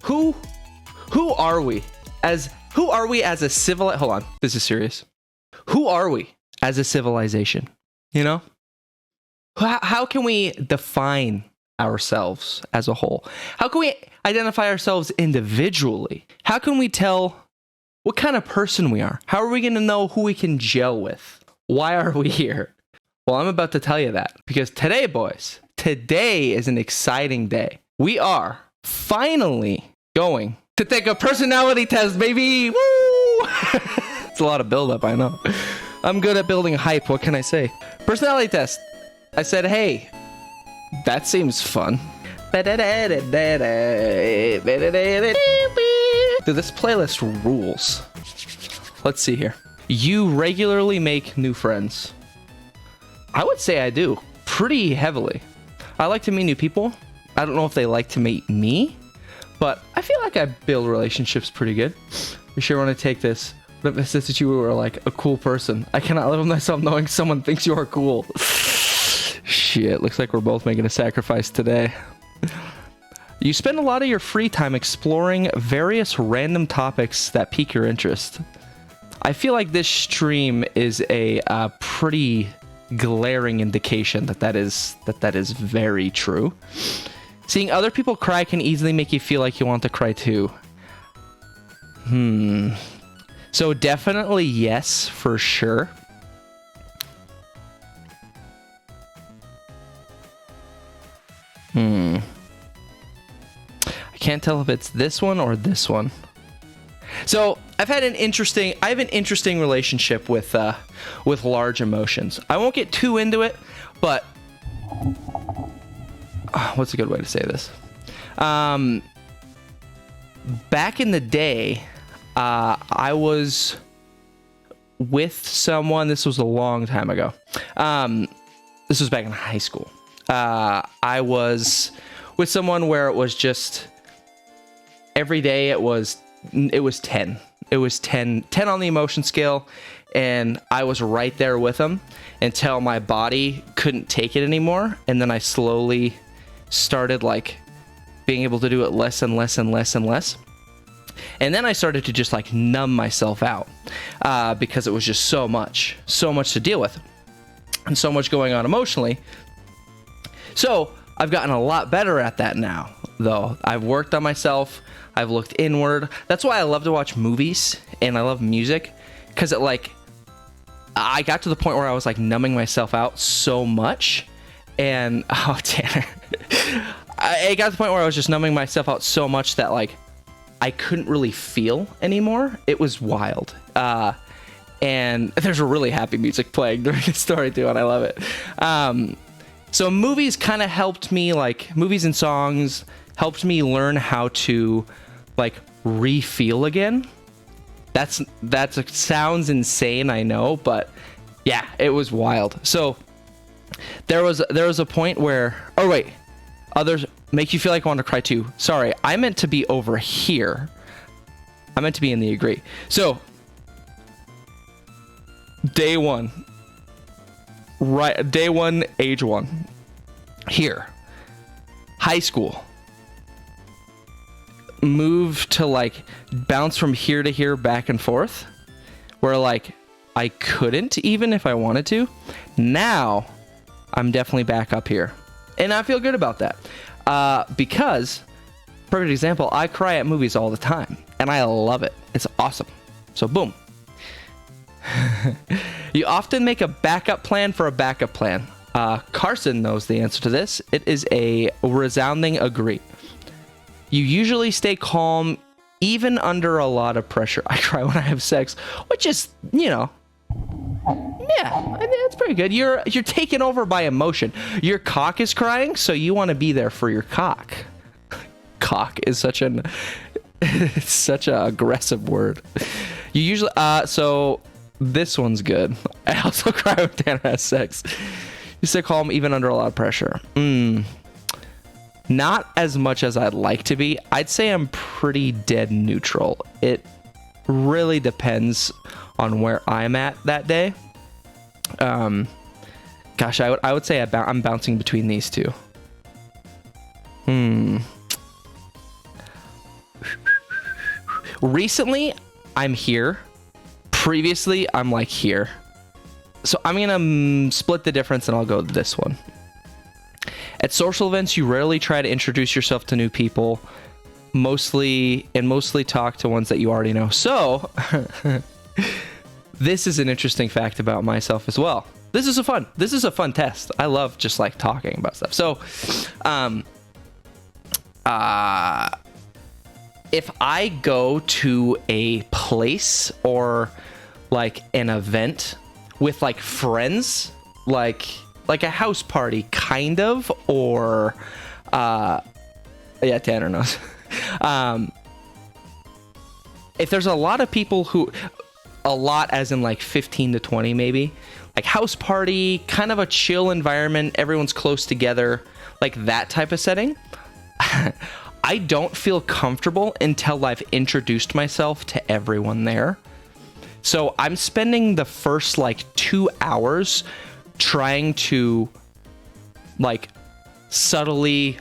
Who are we as a hold on, this is serious. Who are we as a civilization? You know? How can we define ourselves as a whole? How can we identify ourselves individually? How can we tell what kind of person we are? How are we going to know who we can gel with? Why are we here? Well, I'm about to tell you that, because today, boys, today is an exciting day. We are finally going to take a personality test, baby. Woo! It's a lot of buildup, I know. I'm good at building hype. What can I say? Personality test. I said, hey, that seems fun. Dude, this playlist rules. Let's see here. You regularly make new friends. I would say I do pretty heavily. I like to meet new people. I don't know if they like to meet me, but I feel like I build relationships pretty good. You sure want to take this? What if I said that you were like a cool person? I cannot live with myself knowing someone thinks you are cool. Shit, looks like we're both making a sacrifice today. You spend a lot of your free time exploring various random topics that pique your interest. I feel like this stream is a pretty glaring indication that is very true. Seeing other people cry can easily make you feel like you want to cry too. So definitely yes, for sure. I can't tell if it's this one or this one. So I have an interesting relationship with large emotions. I won't get too into it, but what's a good way to say this? Back in the day, I was with someone. This was a long time ago. This was back in high school. I was with someone where it was just every day it was 10. It was 10 on the emotion scale, and I was right there with them until my body couldn't take it anymore, and then I slowly started like being able to do it less and less and less and less. And then I started to just like numb myself out because it was just so much to deal with and so much going on emotionally. So I've gotten a lot better at that now, though. I've worked on myself. I've looked inward. That's why I love to watch movies and I love music, because it like I got to the point where I was like numbing myself out so much, and oh Tanner, I got to the point where I was just numbing myself out so much that like I couldn't really feel anymore. It was wild. And there's a really happy music playing during the story too, and I love it. So movies kind of helped me, like movies and songs helped me learn how to like re-feel again. Sounds insane, I know, but yeah, it was wild. So there was a point where, oh wait, others make you feel like I want to cry too. Sorry, I meant to be over here. I meant to be in the agree. So day one, age one, here, high school, move to like bounce from here to here, back and forth, where like I couldn't even if I wanted to. Now I'm definitely back up here, and I feel good about that because, perfect example, I cry at movies all the time and I love it. It's awesome. So boom. You often make a backup plan for a backup plan. Carson knows the answer to this. It is a resounding agree. You usually stay calm even under a lot of pressure. I cry when I have sex, which is, you know, yeah, I mean, that's pretty good. You're taken over by emotion. Your cock is crying, so you want to be there for your cock. Cock is such an aggressive word. You usually so this one's good. I also cry when Tanner has sex. You stay calm even under a lot of pressure. Not as much as I'd like to be. I'd say I'm pretty dead neutral. It really depends on where I'm at that day. Gosh, I would say I'm bouncing between these two. Recently, I'm here. Previously, I'm like here. So I'm gonna split the difference and I'll go this one. At social events, you rarely try to introduce yourself to new people, mostly talk to ones that you already know. So this is an interesting fact about myself as well. This is a fun test. I love just like talking about stuff. So if I go to a place or like an event with like friends, like a house party kind of, or yeah, Tanner knows. If there's a lot of people who, a lot as in like 15 to 20 maybe, like house party, kind of a chill environment, everyone's close together, like that type of setting, I don't feel comfortable until I've introduced myself to everyone there. So I'm spending the first like 2 hours trying to like subtly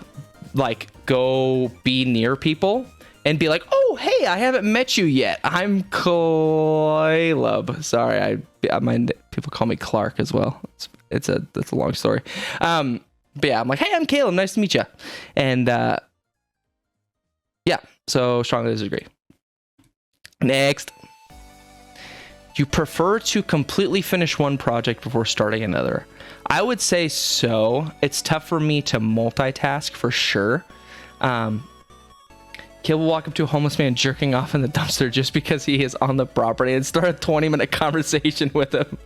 like go be near people and be like, oh, hey, I haven't met you yet. I'm Caleb. Sorry, I mind people call me Clark as well. That's a long story. But yeah, I'm like, hey, I'm Caleb. Nice to meet you. And yeah, so strongly disagree. Next. You prefer to completely finish one project before starting another? I would say so. It's tough for me to multitask for sure. Caleb will walk up to a homeless man jerking off in the dumpster just because he is on the property and start a 20-minute conversation with him.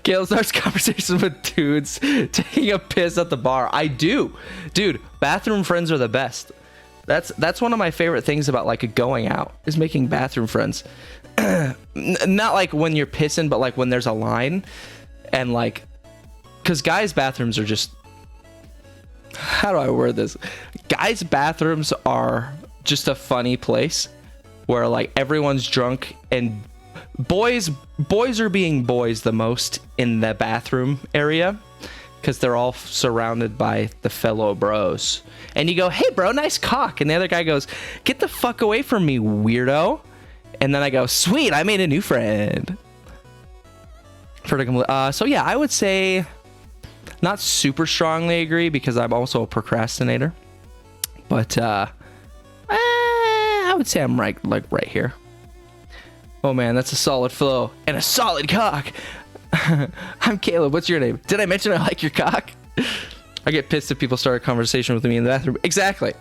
Caleb starts conversations with dudes taking a piss at the bar. I do. Dude, bathroom friends are the best. That's one of my favorite things about like going out is making bathroom friends. Not like when you're pissing, but like when there's a line and like, because guys' bathrooms are just, how do I word this? Guys' bathrooms are just a funny place where like everyone's drunk and boys are being boys the most in the bathroom area because they're all surrounded by the fellow bros. And you go, hey bro, nice cock. And the other guy goes, get the fuck away from me, weirdo. And then I go, sweet, I made a new friend. So yeah, I would say not super strongly agree because I'm also a procrastinator. But I would say I'm right here. Oh man, that's a solid flow and a solid cock. I'm Caleb. What's your name? Did I mention I like your cock? I get pissed if people start a conversation with me in the bathroom. Exactly.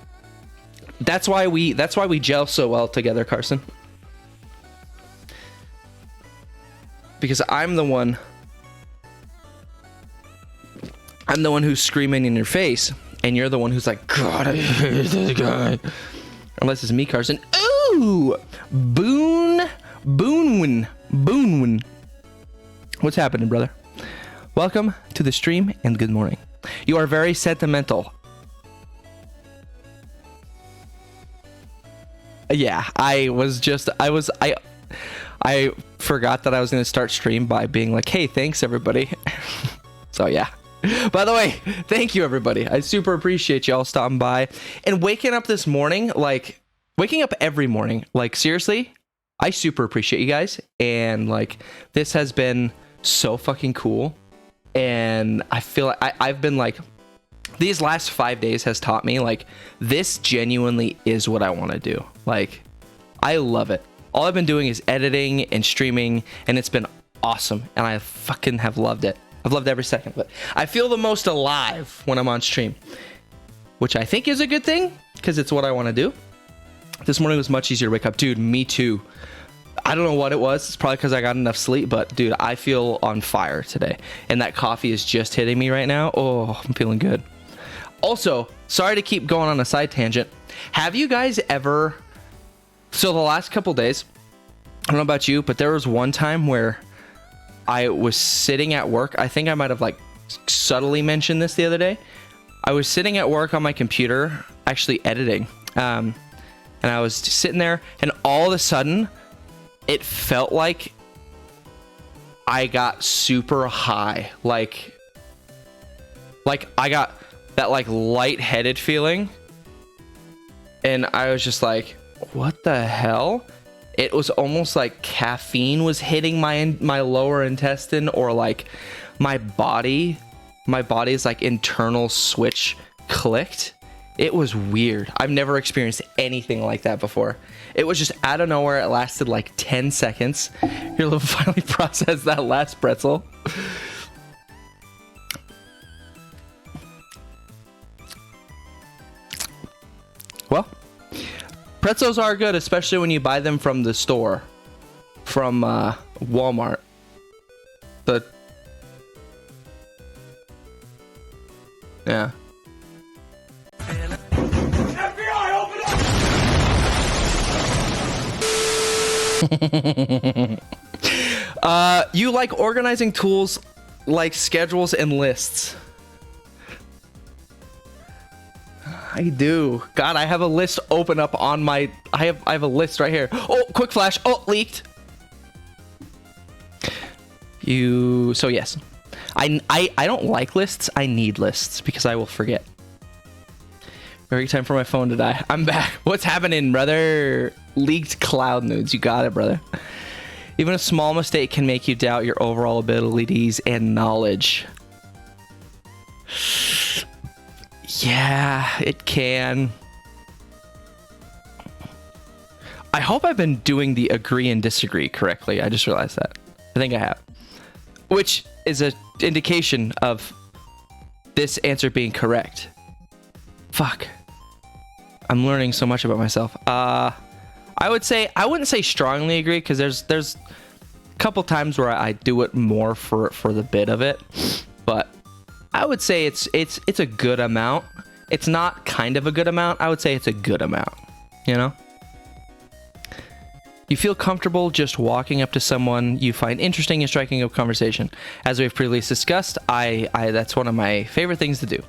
That's why we gel so well together, Carson. Because I'm the one who's screaming in your face, and you're the one who's like, God, I hate this guy. Unless it's me, Carson. Ooh, Boone. What's happening, brother? Welcome to the stream, and good morning. You are very sentimental. Yeah, I forgot that I was going to start stream by being like, hey, thanks everybody. So yeah, by the way, thank you everybody. I super appreciate y'all stopping by and waking up this morning, like waking up every morning. Like seriously, I super appreciate you guys. And like, this has been so fucking cool. And I feel like I've been like, these last 5 days has taught me like, this genuinely is what I want to do. Like, I love it. All I've been doing is editing and streaming, and it's been awesome. And I fucking have loved it. I've loved every second of it. I feel the most alive when I'm on stream, which I think is a good thing because it's what I want to do. This morning was much easier to wake up. Dude, me too. I don't know what it was. It's probably because I got enough sleep, but dude, I feel on fire today. And that coffee is just hitting me right now. Oh, I'm feeling good. Also, sorry to keep going on a side tangent. Have you guys ever... So the last couple days, I don't know about you, but there was one time where I was sitting at work. I think I might have like subtly mentioned this the other day. I was sitting at work on my computer, actually editing. And I was sitting there, and all of a sudden, it felt like I got super high. Like I got that like lightheaded feeling. And I was just like, what the hell? It was almost like caffeine was hitting my lower intestine, or like my body's like internal switch clicked. It was weird. I've never experienced anything like that before. It was just out of nowhere. It lasted like 10 seconds. Your liver finally processed that last pretzel. Well, pretzels are good, especially when you buy them from the store, from Walmart. Yeah. FBI, open up! You like organizing tools like schedules and lists. I do. God, I have a list open up on my... I have a list right here. Oh, quick flash. Oh, leaked. So yes. I don't like lists. I need lists because I will forget. Very time for my phone to die. I'm back. What's happening, brother? Leaked cloud nudes. You got it, brother. Even a small mistake can make you doubt your overall abilities and knowledge. Yeah, it can. I hope I've been doing the agree and disagree correctly. I just realized that. I think I have. Which is an indication of this answer being correct. Fuck. I'm learning so much about myself. I wouldn't say strongly agree, because there's a couple times where I do it more for the bit of it, but I would say it's a good amount. It's not kind of a good amount. I would say it's a good amount, you know? You feel comfortable just walking up to someone you find interesting and striking up conversation. As we've previously discussed, I that's one of my favorite things to do.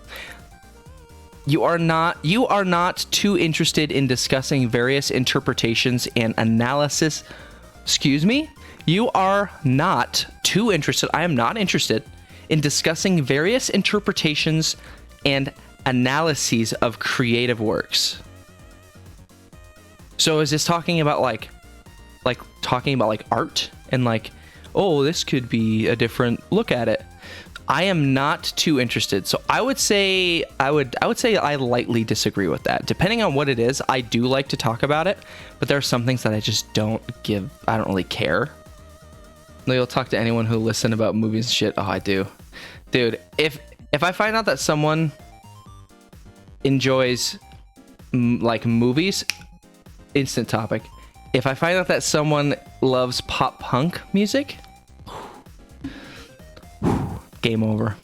You are not too interested in discussing various interpretations and analysis. Excuse me? You are not too interested. I am not interested in discussing various interpretations and analyses of creative works. So is this talking about like art and like, oh, this could be a different look at it? I am not too interested. So I would say I lightly disagree with that. Depending on what it is, I do like to talk about it, but there are some things that I just don't really care. You'll talk to anyone who listen about movies and shit. Oh, I do. Dude, if I find out that someone enjoys like movies, instant topic. If I find out that someone loves pop punk music, game over.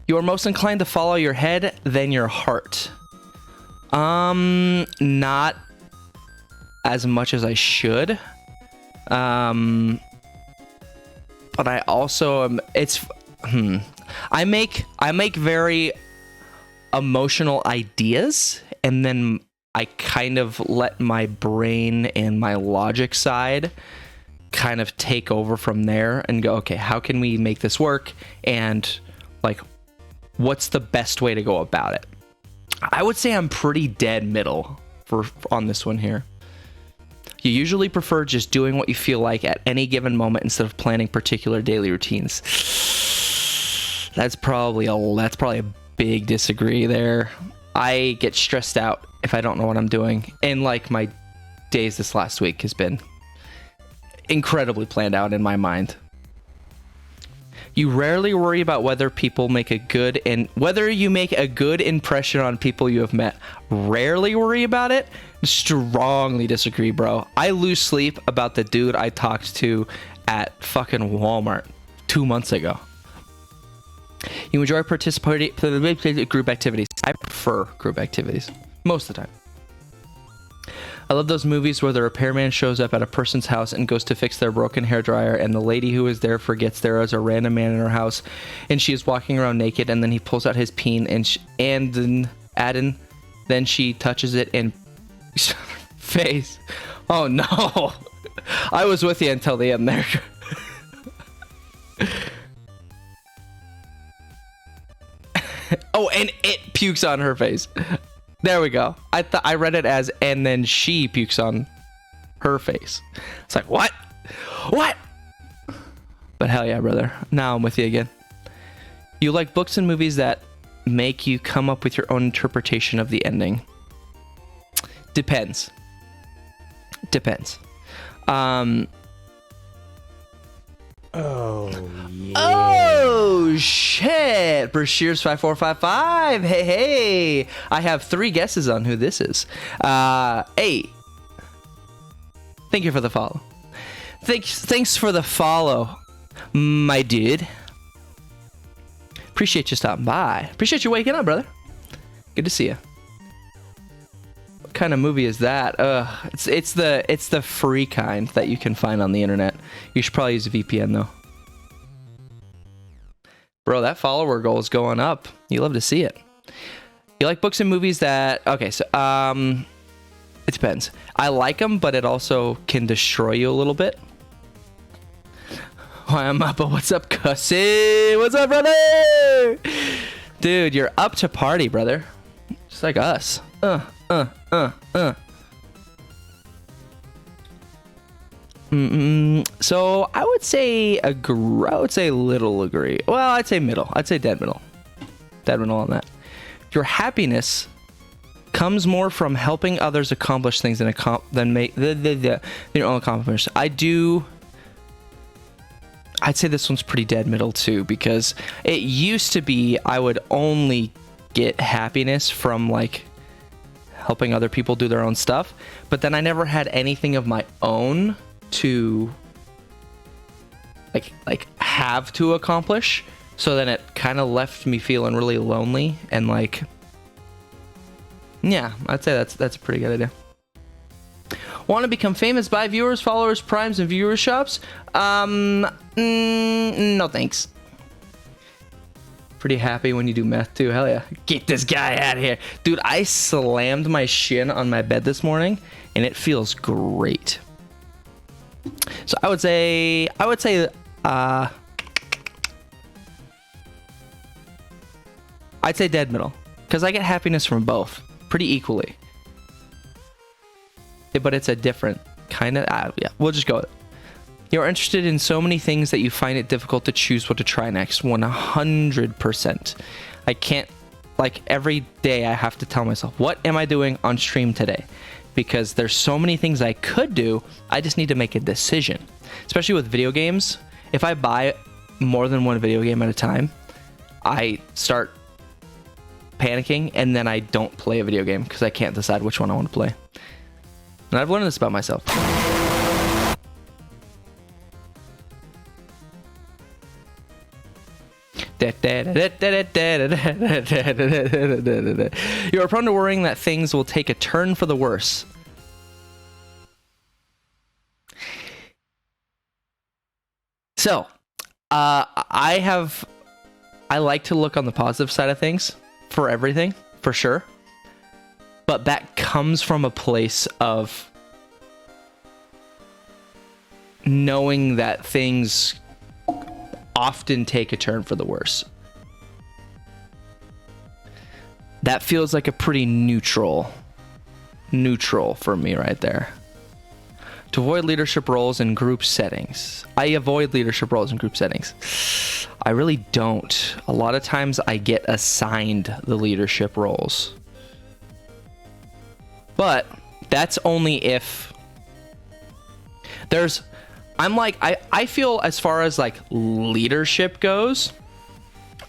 You are most inclined to follow your head than your heart. Not as much as I should. But I also am, I make very emotional ideas, and then I kind of let my brain and my logic side kind of take over from there and go, okay, how can we make this work? And like, what's the best way to go about it? I would say I'm pretty dead middle on this one here. You usually prefer just doing what you feel like at any given moment instead of planning particular daily routines. That's probably a big disagree there. I get stressed out if I don't know what I'm doing. And like my days this last week has been incredibly planned out in my mind. You rarely worry about whether you make a good impression on people you have met. Rarely worry about it? Strongly disagree, bro. I lose sleep about the dude I talked to at fucking Walmart 2 months ago. You enjoy participating in group activities. I prefer group activities most of the time. I love those movies where the repairman shows up at a person's house and goes to fix their broken hairdryer, and the lady who is there forgets there is a random man in her house, and she is walking around naked, and then he pulls out his peen then she touches it and face. Oh no! I was with you until the end there. Oh, and it pukes on her face. There we go. I read it as, and then she pukes on her face. It's like, what? What? But hell yeah, brother. Now I'm with you again. You like books and movies that make you come up with your own interpretation of the ending. Depends. Oh, yeah. Oh, shit. Brashears5455. Hey. I have 3 guesses on who this is. Hey. Thank you for the follow. Thanks for the follow, my dude. Appreciate you stopping by. Appreciate you waking up, brother. Good to see you. What kind of movie is that? It's the free kind that you can find on the internet. You should probably use a VPN though. Bro, that follower goal is going up. You love to see it. You like books and movies that... Okay, so it depends. I like them, but it also can destroy you a little bit. Why I'm up, but what's up, Cussy? What's up, brother? Dude, you're up to party, brother. Just like us. So I would say little agree. Well, I'd say middle. I'd say dead middle. Dead middle on that. Your happiness comes more from helping others accomplish things than make your own accomplishments. I'd say this one's pretty dead middle too, because it used to be I would only get happiness from like helping other people do their own stuff, but then I never had anything of my own to like have to accomplish. So then it kind of left me feeling really lonely and like, yeah, I'd say that's a pretty good idea. Want to become famous by viewers, followers, primes, and viewerships? No thanks. Pretty happy when you do meth too. Hell yeah. Get this guy out of here. Dude, I slammed my shin on my bed this morning and it feels great. So I would say I'd say dead middle, because I get happiness from both pretty equally. But it's a different kind of... yeah, we'll just go with it. You're interested in so many things that you find it difficult to choose what to try next. 100%. I can't... Like, every day I have to tell myself, what am I doing on stream today? Because there's so many things I could do, I just need to make a decision. Especially with video games. If I buy more than one video game at a time, I start panicking, and then I don't play a video game because I can't decide which one I want to play. And I've learned this about myself. You are prone to worrying that things will take a turn for the worse. So, I like to look on the positive side of things for everything, for sure. But that comes from a place of knowing that things often take a turn for the worse. That feels like a pretty neutral for me right there. To avoid leadership roles in group settings. I avoid leadership roles in group settings. I really don't. A lot of times I get assigned the leadership roles. But that's only if there's... I feel as far as like leadership goes,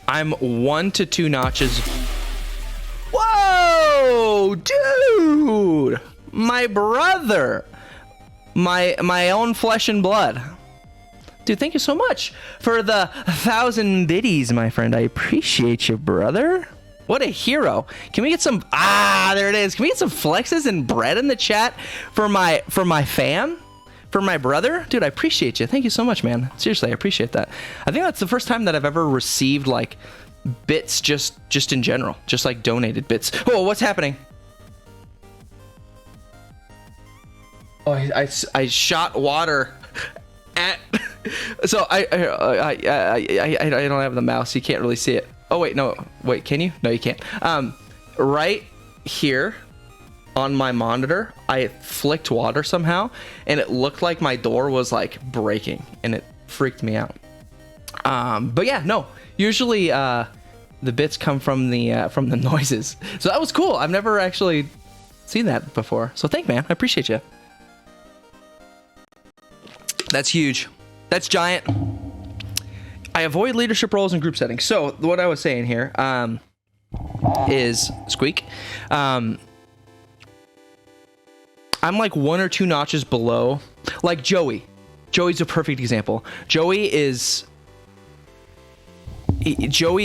I'm 1 to 2 notches. Whoa, dude, my brother, my own flesh and blood. Dude, thank you so much for the 1,000 biddies, my friend. I appreciate you, brother. What a hero. Can we get some... there it is. Can we get some flexes and bread in the chat for my fam? For my brother? Dude, I appreciate you. Thank you so much, man. Seriously, I appreciate that. I think that's the first time that I've ever received, like, bits just in general. Just, like, donated bits. Oh, what's happening? Oh, I shot water at... So, I don't have the mouse. You can't really see it. Oh, wait, no. Wait, can you? No, you can't. Right here on my monitor, I flicked water somehow, and it looked like my door was like breaking, and it freaked me out. But yeah, no. Usually, the bits come from the noises. So that was cool. I've never actually seen that before. So thank, man. I appreciate you. That's huge. That's giant. I avoid leadership roles in group settings. So what I was saying here is squeak. I'm like 1 or 2 notches below, like Joey. Joey's a perfect example. Joey is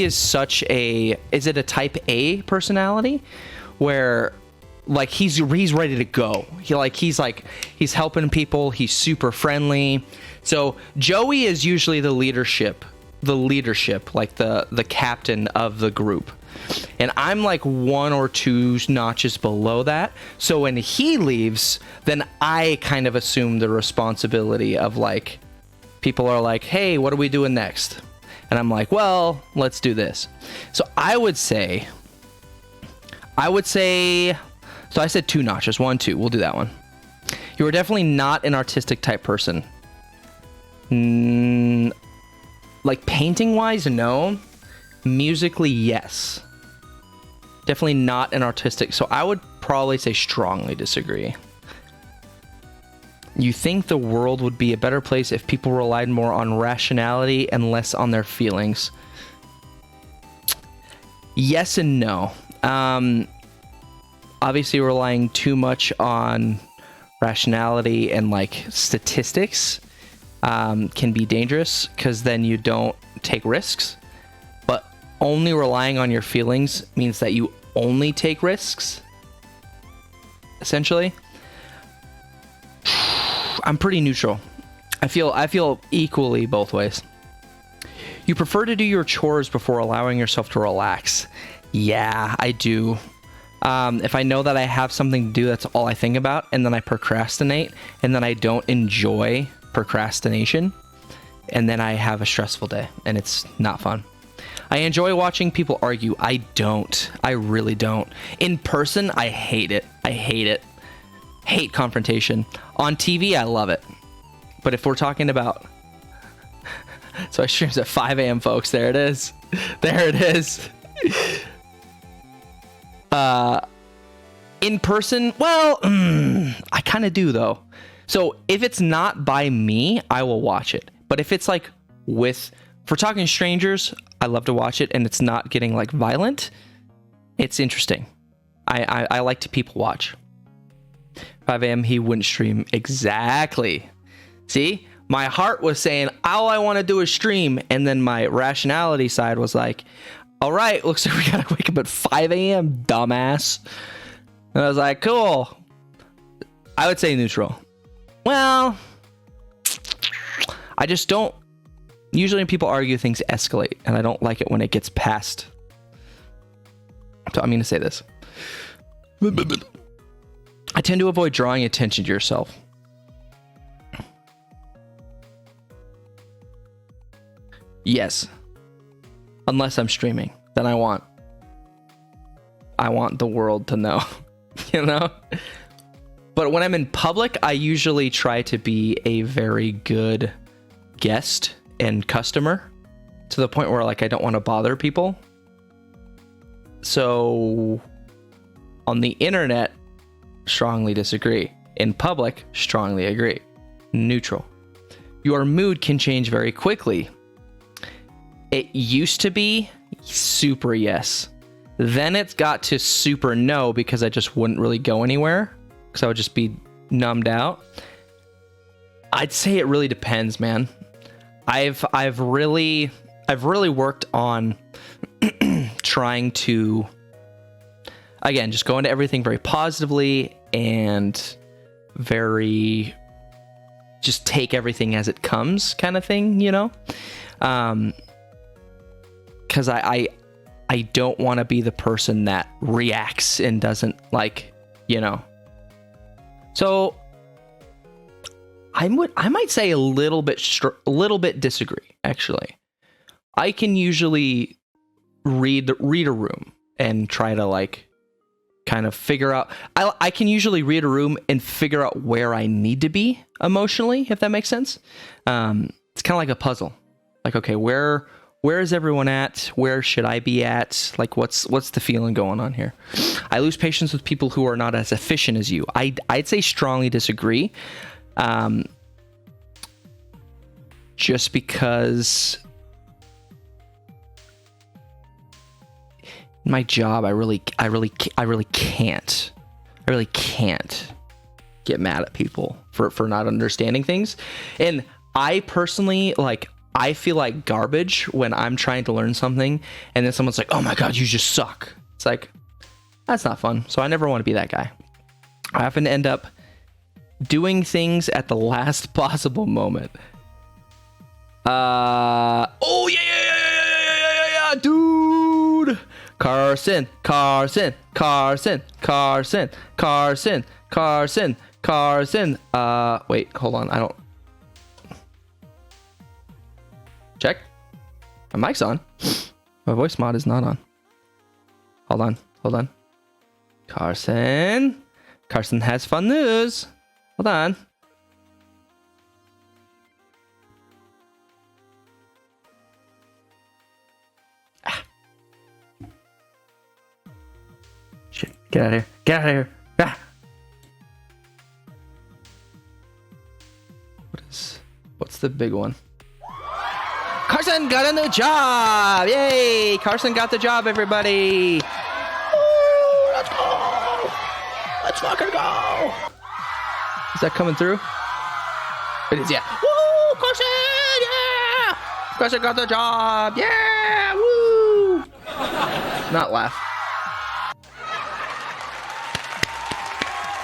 such a, is it a type A personality where like he's ready to go. He's helping people. He's super friendly. So Joey is usually the leadership, like the captain of the group. And I'm like 1 or 2 notches below that. So when he leaves, then I kind of assume the responsibility of like, people are like, hey, what are we doing next? And I'm like, well, let's do this. So I would say, so I said 2 notches, 1, 2. We'll do that one. You are definitely not an artistic type person. Like painting wise, no. Musically, yes. Definitely not an artistic. So I would probably say strongly disagree. You think the world would be a better place if people relied more on rationality and less on their feelings? Yes and no. Obviously, relying too much on rationality and like statistics can be dangerous because then you don't take risks. But only relying on your feelings means that you only take risks. Essentially, I'm pretty neutral. I feel equally both ways. You prefer to do your chores before allowing yourself to relax. Yeah, I do. If I know that I have something to do, that's all I think about, and then I procrastinate, and then I don't enjoy procrastination, and then I have a stressful day, and it's not fun. I enjoy watching people argue. I don't. I really don't. In person, I hate it. Hate confrontation. On TV, I love it. But if we're talking about... So I streams at 5 a.m., folks. There it is. There it is. In person, well, I kind of do, though. So if it's not by me, I will watch it. But if it's like with... For talking strangers, I love to watch it, and it's not getting like violent. It's interesting. I like to people watch. 5 a.m. he wouldn't stream. Exactly. See, my heart was saying all I want to do is stream, and then my rationality side was like, all right, looks like we gotta wake up at 5 a.m. dumbass. And I was like, cool. I would say neutral. Well, I just don't. Usually when people argue, things escalate, and I don't like it when it gets past. So I'm going to say this. I tend to avoid drawing attention to yourself. Yes. Unless I'm streaming. Then I want the world to know. You know? But when I'm in public, I usually try to be a very good guest and customer to the point where like I don't want to bother people. So on the internet, strongly disagree. In public, strongly agree. Neutral. Your mood can change very quickly. It used to be super yes. Then it's got to super no because I just wouldn't really go anywhere because I would just be numbed out. I'd say it really depends, man. I've really worked on trying to, again, just go into everything very positively and very just take everything as it comes kind of thing, you know? Because I don't want to be the person that reacts and doesn't like, you know. So I might say a little bit disagree, actually. I can usually read a room and try to like kind of figure out. I can usually read a room and figure out where I need to be emotionally, if that makes sense. It's kind of like a puzzle. Like, okay, where is everyone at? Where should I be at? Like, what's the feeling going on here? I lose patience with people who are not as efficient as you. I'd say strongly disagree. Just because my job, I really can't get mad at people for not understanding things. And I personally, like, I feel like garbage when I'm trying to learn something and then someone's like, oh my God, you just suck. It's like, that's not fun. So I never want to be that guy. I often end up doing things at the last possible moment. Oh yeah, dude. Carson. Wait, hold on. I don't. Check. My mic's on. My voice mod is not on. Hold on. Carson has fun news. Hold on. Shit, get out of here. Ah. What's the big one? Carson got a new job! Yay! Carson got the job, everybody! Woo, let's go! Let's fucking go! Is that coming through? It is, yeah. Woo! Carson! Yeah! Carson got the job! Yeah! Woo! Not laugh.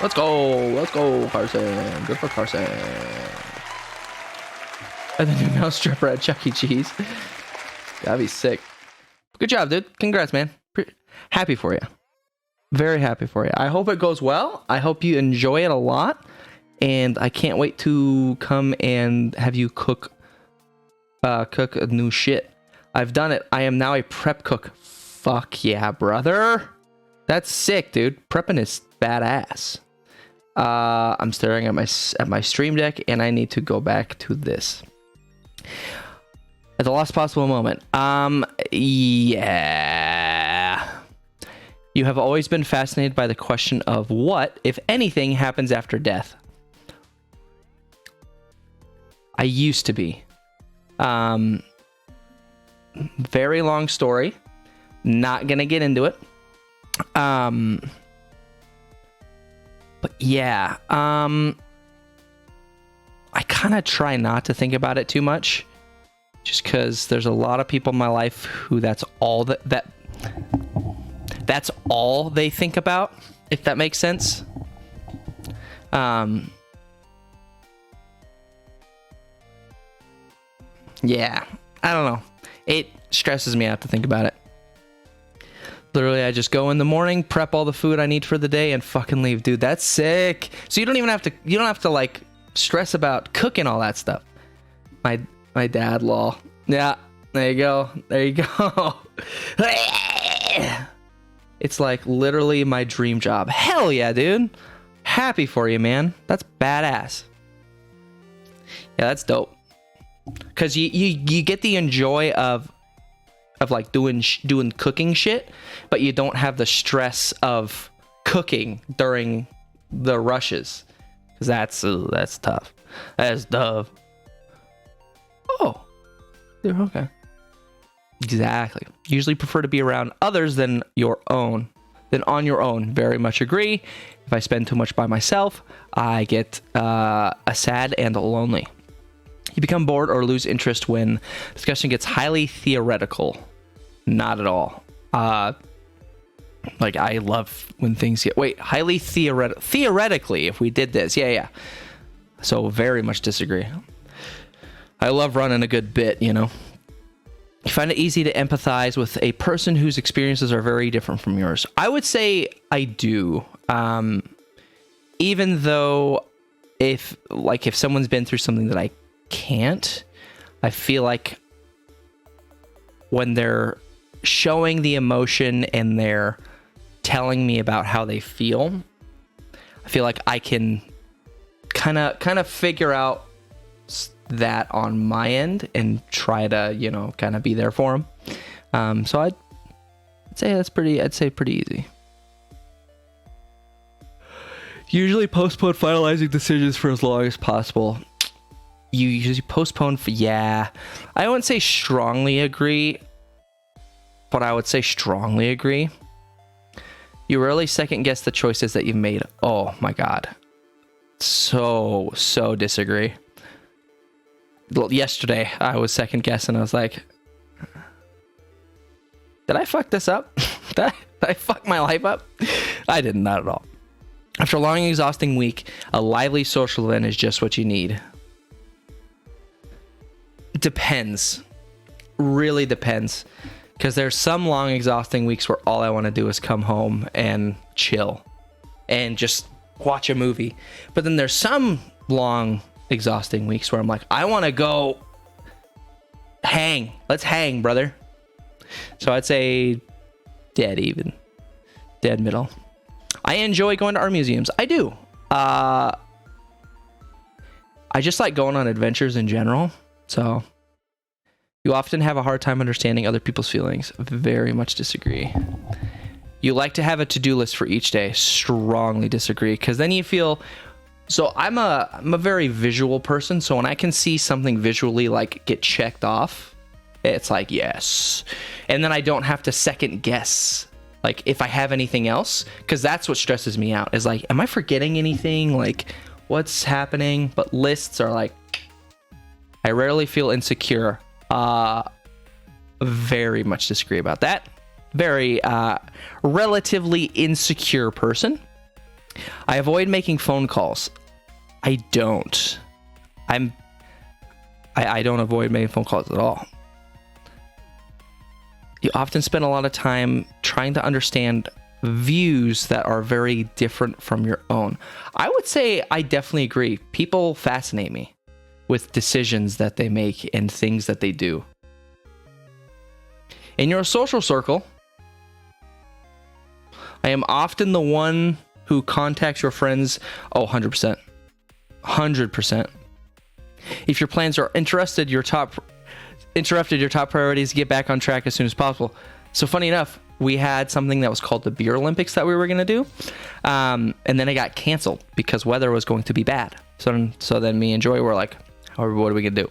Let's go, Carson. Good for Carson. And the new mouse stripper at Chuck E. Cheese. That'd be sick. Good job, dude. Congrats, man. Happy for you. Very happy for you. I hope it goes well. I hope you enjoy it a lot. And I can't wait to come and have you cook a new shit. I've done it. I am now a prep cook. Fuck yeah, brother. That's sick, dude. Prepping is badass. I'm staring at my stream deck and I need to go back to this. At the last possible moment. Yeah. You have always been fascinated by the question of what, if anything, happens after death. I used to be. Very long story. Not gonna get into it. But yeah, I kind of try not to think about it too much, just because there's a lot of people in my life who that's all that's all they think about, if that makes sense. Yeah, I don't know. It stresses me out to think about it. Literally, I just go in the morning, prep all the food I need for the day, and fucking leave. Dude, that's sick. So you don't have to like stress about cooking all that stuff. My dad, lol. Yeah, there you go. It's like literally my dream job. Hell yeah, dude. Happy for you, man. That's badass. Yeah, that's dope. Cause you get the enjoy of like doing cooking shit, but you don't have the stress of cooking during the rushes, because that's tough. That's tough. Oh, dude, okay. Exactly. Usually prefer to be around others than on your own. Very much agree. If I spend too much by myself, I get sad and lonely. You become bored or lose interest when discussion gets highly theoretical. Not at all. Like, I love when things get highly theoretically. If we did this, yeah. So very much disagree. I love running a good bit, you know. You find it easy to empathize with a person whose experiences are very different from yours. I would say I do. Even though if someone's been through something that I can't, I feel like when they're showing the emotion and they're telling me about how they feel, I feel like I can kind of figure out that on my end and try to, kind of be there for them. So I'd say pretty easy. Usually postpone finalizing decisions for as long as possible. You usually postpone I wouldn't say strongly agree, but I would say strongly agree. You rarely second guess the choices that you've made. Oh my God. So disagree. Yesterday, I was second guessing. I was like, did I fuck this up? Did I fuck my life up? I didn't, not at all. After a long and exhausting week, a lively social event is just what you need. Depends. Really depends. Because there's some long, exhausting weeks where all I want to do is come home and chill and just watch a movie. But then there's some long, exhausting weeks where I'm like, I want to go hang. Let's hang, brother. So I'd say dead middle. I enjoy going to art museums. I do. I just like going on adventures in general. So you often have a hard time understanding other people's feelings. Very much disagree. You like to have a to-do list for each day. Strongly disagree. Because then you feel... So I'm a very visual person. So when I can see something visually like get checked off, it's like, yes. And then I don't have to second guess like if I have anything else, because that's what stresses me out, is like, am I forgetting anything? Like, what's happening? But lists are like, I rarely feel insecure. Very much disagree about that. Very relatively insecure person. I avoid making phone calls. I don't. I don't avoid making phone calls at all. You often spend a lot of time trying to understand views that are very different from your own. I would say I definitely agree. People fascinate me with decisions that they make and things that they do. In your social circle, I am often the one who contacts your friends. Oh, 100%. 100%. If your plans are interrupted, your top priority is to get back on track as soon as possible. So funny enough, we had something that was called the Beer Olympics that we were going to do. And then it got canceled because weather was going to be bad. So then me and Joy were like, what are we going to do?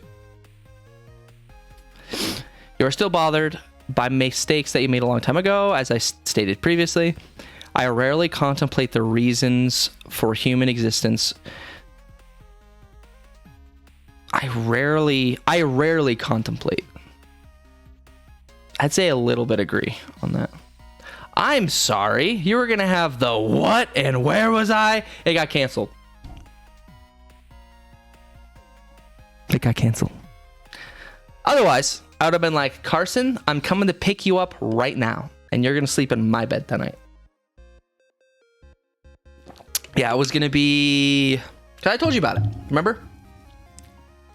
You are still bothered by mistakes that you made a long time ago, as I stated previously. I rarely contemplate the reasons for human existence. I rarely contemplate. I'd say a little bit agree on that. I'm sorry. You were going to have the what and where was I? It got canceled. Otherwise, I would have been like, Carson, I'm coming to pick you up right now. And you're going to sleep in my bed tonight. Yeah, it was going to be... Because I told you about it. Remember?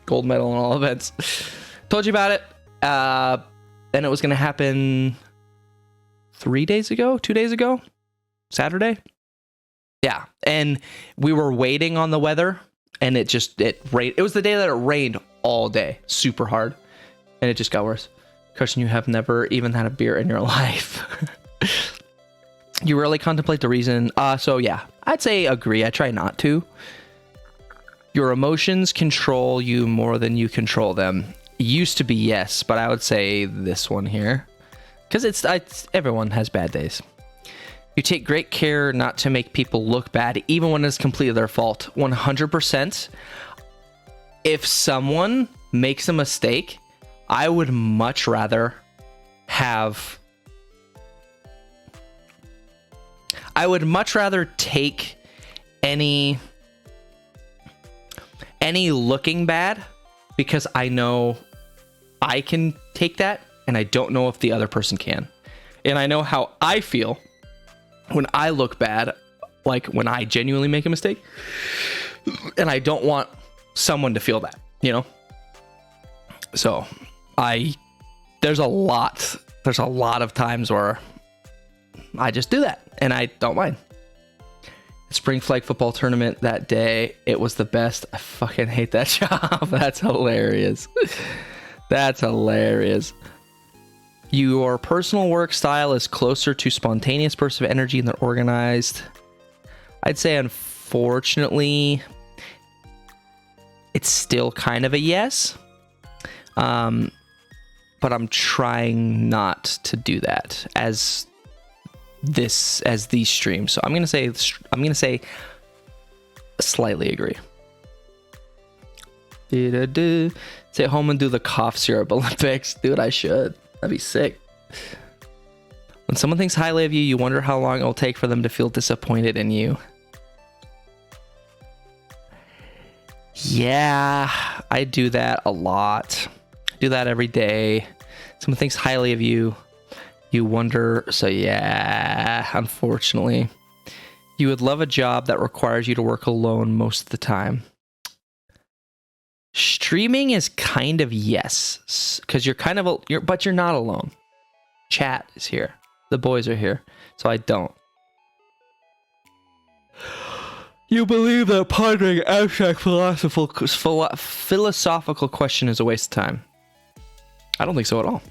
Gold medal in all events. Told you about it. Then it was going to happen 2 days ago, Saturday. Yeah. And we were waiting on the weather and it rained. It was the day that it rained all day, super hard. And it just got worse. Carson, you have never even had a beer in your life. You rarely contemplate the reason. So yeah, I'd say agree. I try not to. Your emotions control you more than you control them. Used to be yes, but I would say this one here. Because everyone has bad days. You take great care not to make people look bad, even when it's completely their fault. 100%. If someone makes a mistake, I would much rather take any looking bad, because I know I can take that and I don't know if the other person can. And I know how I feel when I look bad, like when I genuinely make a mistake, and I don't want someone to feel that, So there's a lot of times where I just do that, and I don't mind. Spring flag football tournament that day, it was the best. I fucking hate that job. That's hilarious. That's hilarious. Your personal work style is closer to spontaneous bursts of energy than organized. I'd say, unfortunately, it's still kind of a yes. But I'm trying not to do that as these streams. So I'm gonna say slightly agree. Stay at home and do the cough syrup Olympics. Dude, I should. That'd be sick. When someone thinks highly of you, you wonder how long it will take for them to feel disappointed in you. Yeah, I do that a lot. I do that every day. Someone thinks highly of you, you wonder. So yeah, unfortunately, you would love a job that requires you to work alone most of the time. Streaming is kind of yes, because but you're not alone. Chat is here. The boys are here, so I don't. You believe that pondering abstract philosophical question is a waste of time? I don't think so at all.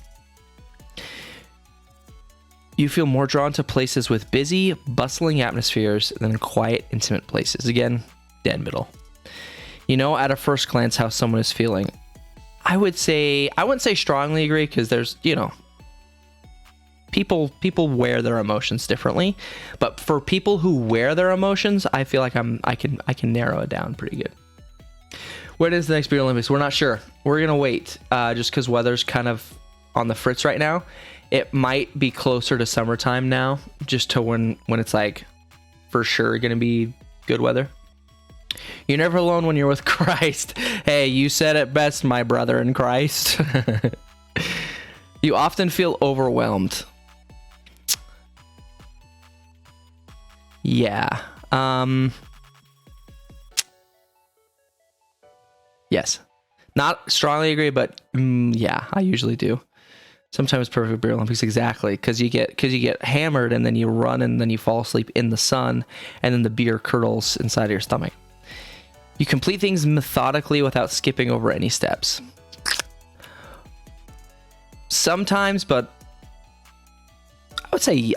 You feel more drawn to places with busy, bustling atmospheres than quiet, intimate places. Again, dead middle. You know at a first glance how someone is feeling. I wouldn't say strongly agree, because there's, people wear their emotions differently, but for people who wear their emotions, I feel like I can narrow it down pretty good. When is the next Beer Olympics? We're not sure. We're gonna wait, just because weather's kind of on the fritz right now. It might be closer to summertime now, just to when it's like for sure gonna be good weather. You're never alone when you're with Christ. Hey, you said it best, my brother in Christ. You often feel overwhelmed. Yeah. Yes. Not strongly agree, but yeah, I usually do. Sometimes perfect Beer Olympics, exactly, because you get hammered and then you run and then you fall asleep in the sun and then the beer curdles inside of your stomach. You complete things methodically without skipping over any steps. Sometimes, but I would say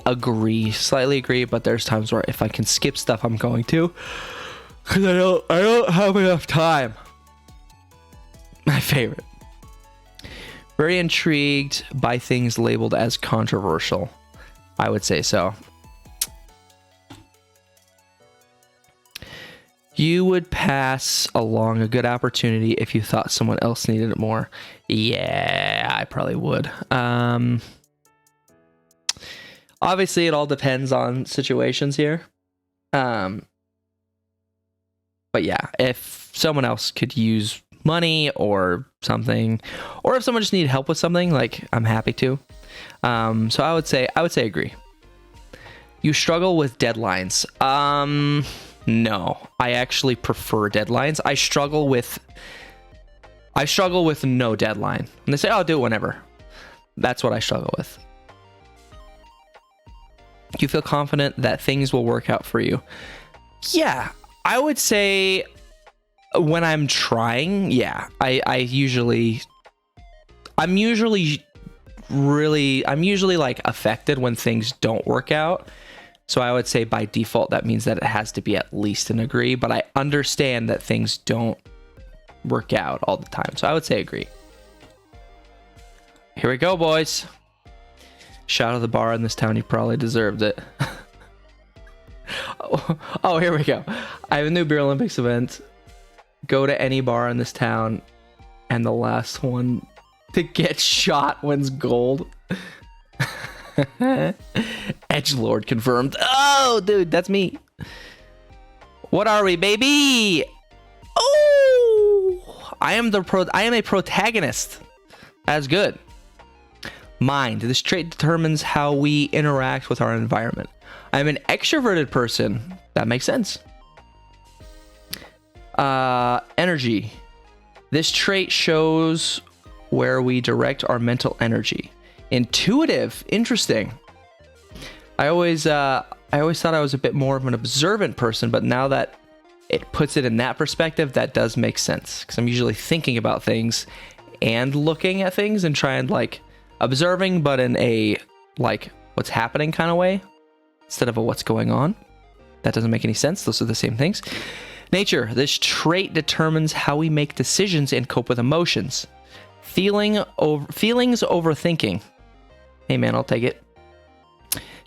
slightly agree, but there's times where if I can skip stuff, I'm going to, because I don't have enough time. My favorite. Very intrigued by things labeled as controversial. I would say so. You would pass along a good opportunity if you thought someone else needed it more. Yeah, I probably would. Obviously, it all depends on situations here. But yeah, if someone else could use money or something, or if someone just needed help with something, like, I'm happy to. So I would say agree. You struggle with deadlines. No, I actually prefer deadlines. I struggle with no deadline. And they say, "Oh, do it whenever." That's what I struggle with. You feel confident that things will work out for you. Yeah, I would say when I'm trying, yeah, I'm usually like affected when things don't work out. So I would say by default, that means that it has to be at least an agree, but I understand that things don't work out all the time. So I would say agree. Here we go, boys. Shout out the bar in this town. You probably deserved it. Oh, here we go. I have a new Beer Olympics event. Go to any bar in this town, and the last one to get shot wins gold. Edgelord confirmed. Oh, dude, that's me. What are we, baby? Oh, I am a protagonist. That's good. Mind. This trait determines how we interact with our environment. I'm an extroverted person. That makes sense. Energy. This trait shows where we direct our mental energy. Intuitive. Interesting. I always thought I was a bit more of an observant person, but now that it puts it in that perspective, that does make sense. Because I'm usually thinking about things and looking at things and trying like observing, but in a like what's happening kind of way instead of a what's going on. That doesn't make any sense. Those are the same things. Nature. This trait determines how we make decisions and cope with emotions. Feelings overthinking. Hey man, I'll take it.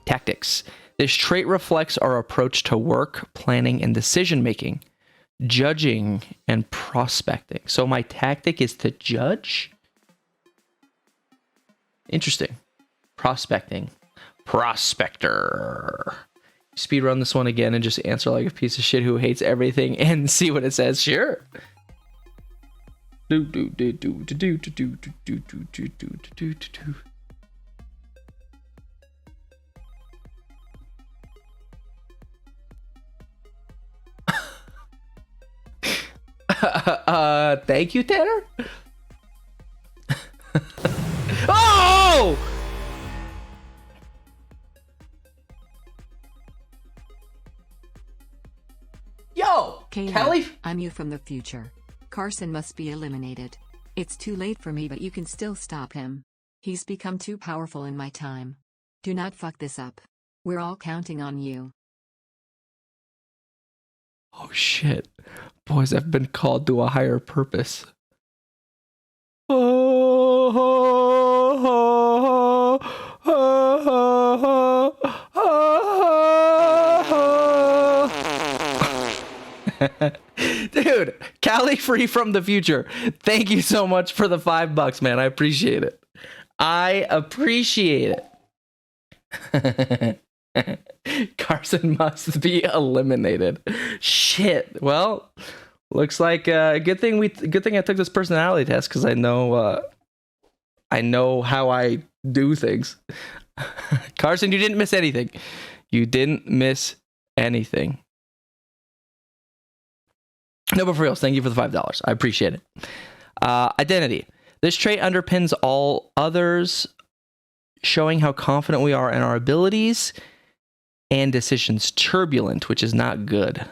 Tactics. This trait reflects our approach to work, planning, and decision making, judging, and prospecting. So my tactic is to judge? Interesting. Prospecting. Prospector. Speed run this one again and just answer like a piece of shit who hates everything and see what it says. Sure. Thank you, Tanner. Oh! Yo, CALEE, CALEE. I'm you from the future. Carson must be eliminated. It's too late for me, but you can still stop him. He's become too powerful in my time. Do not fuck this up. We're all counting on you. Oh shit. Boys, I've been called to a higher purpose. Dude, CALEE free from the future. Thank you so much for the $5, man. I appreciate it. I appreciate it. Carson must be eliminated. Shit. Well, looks like good thing I took this personality test because I know how I do things. Carson, you didn't miss anything. You didn't miss anything. No, but for real, thank you for the $5. I appreciate it. Identity. This trait underpins all others, showing how confident we are in our abilities and decisions. Turbulent, which is not good.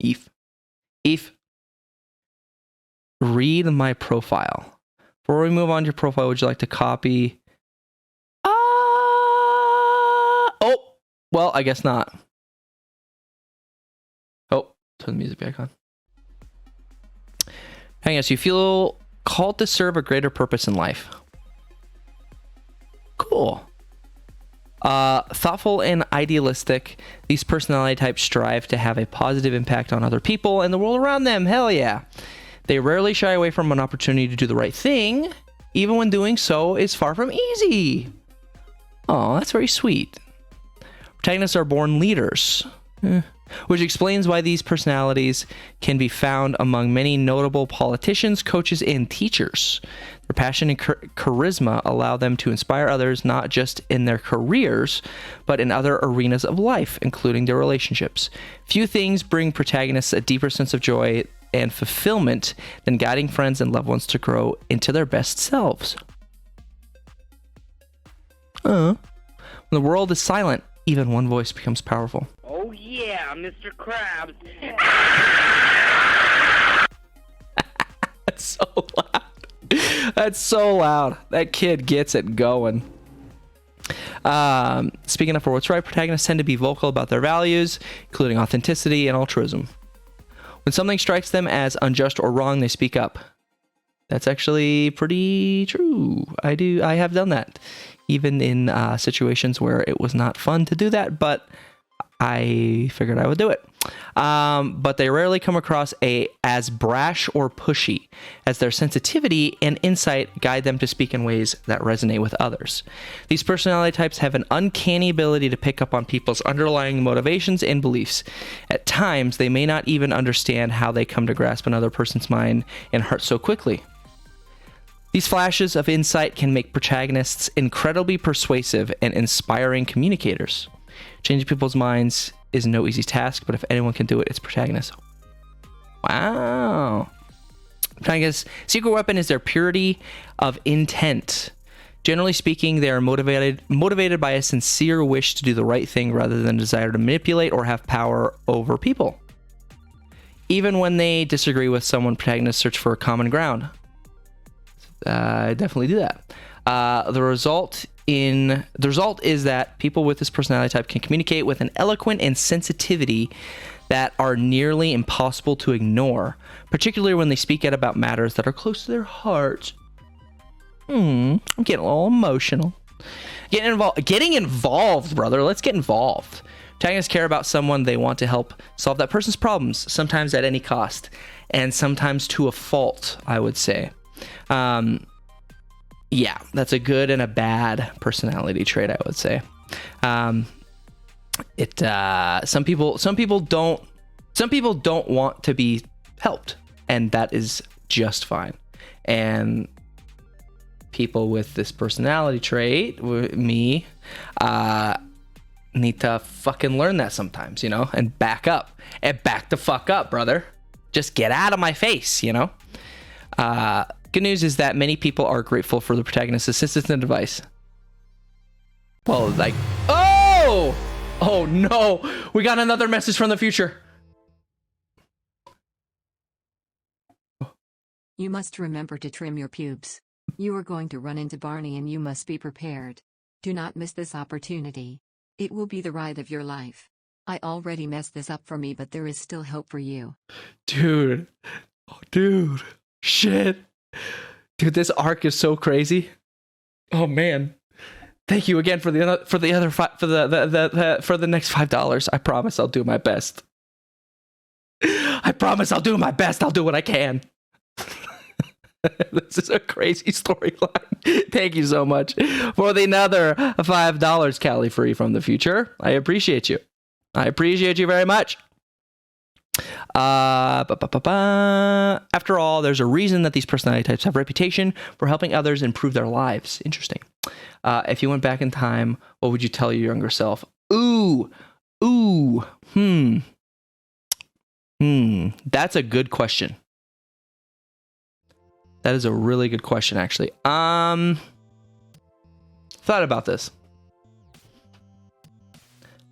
Eve, read my profile. Before we move on to your profile, would you like to copy? Oh, well, I guess not. Oh, turn the music back on. I guess you feel called to serve a greater purpose in life. Cool. Thoughtful and idealistic, these personality types strive to have a positive impact on other people and the world around them. Hell yeah. They rarely shy away from an opportunity to do the right thing, even when doing so is far from easy. Oh, that's very sweet. Protagonists are born leaders, which explains why these personalities can be found among many notable politicians, coaches, and teachers. Their passion and charisma allow them to inspire others not just in their careers, but in other arenas of life, including their relationships. Few things bring protagonists a deeper sense of joy and fulfillment than guiding friends and loved ones to grow into their best selves. When the world is silent, even one voice becomes powerful. Oh yeah, Mr. Krabs. That's so loud. That's so loud. That kid gets it going. Speaking up for what's right, protagonists tend to be vocal about their values, including authenticity and altruism. When something strikes them as unjust or wrong, they speak up. That's actually pretty true. I have done that, even in situations where it was not fun to do that, but I figured I would do it. But they rarely come across as brash or pushy, as their sensitivity and insight guide them to speak in ways that resonate with others. These personality types have an uncanny ability to pick up on people's underlying motivations and beliefs. At times, they may not even understand how they come to grasp another person's mind and heart so quickly. These flashes of insight can make protagonists incredibly persuasive and inspiring communicators. Changing people's minds is no easy task, but if anyone can do it, it's protagonists. Wow. Protagonists' secret weapon is their purity of intent. Generally speaking, they are motivated by a sincere wish to do the right thing rather than a desire to manipulate or have power over people. Even when they disagree with someone, protagonists search for common ground. I definitely do that. The result is that people with this personality type can communicate with an eloquence and sensitivity that are nearly impossible to ignore, particularly when they speak out about matters that are close to their heart. I'm getting a little emotional. Getting involved, brother. Let's get involved. Protagonists care about someone. They want to help solve that person's problems, sometimes at any cost, and sometimes to a fault, I would say. Yeah, that's a good and a bad personality trait, I would say. Some people don't want to be helped, and that is just fine. And people with this personality trait, me, need to fucking learn that sometimes, you know, and back the fuck up, brother. Just get out of my face, you know. Good news is that many people are grateful for the protagonist's assistance and advice. Well, like, oh no, we got another message from the future. You must remember to trim your pubes. You are going to run into Barney and you must be prepared. Do not miss this opportunity. It will be the ride of your life. I already messed this up for me, but there is still hope for you. Dude, shit. Dude, this arc is so crazy. Oh man. Thank you again for the next $5. I promise I'll do my best. I promise I'll do my best. I'll do what I can. This is a crazy storyline. Thank you so much for the another $5, CALEE Free from the future. I appreciate you. I appreciate you very much. After all, there's a reason that these personality types have a reputation for helping others improve their lives. Interesting. If you went back in time, what would you tell your younger self? That's a good question. That is a really good question, actually. Thought about this.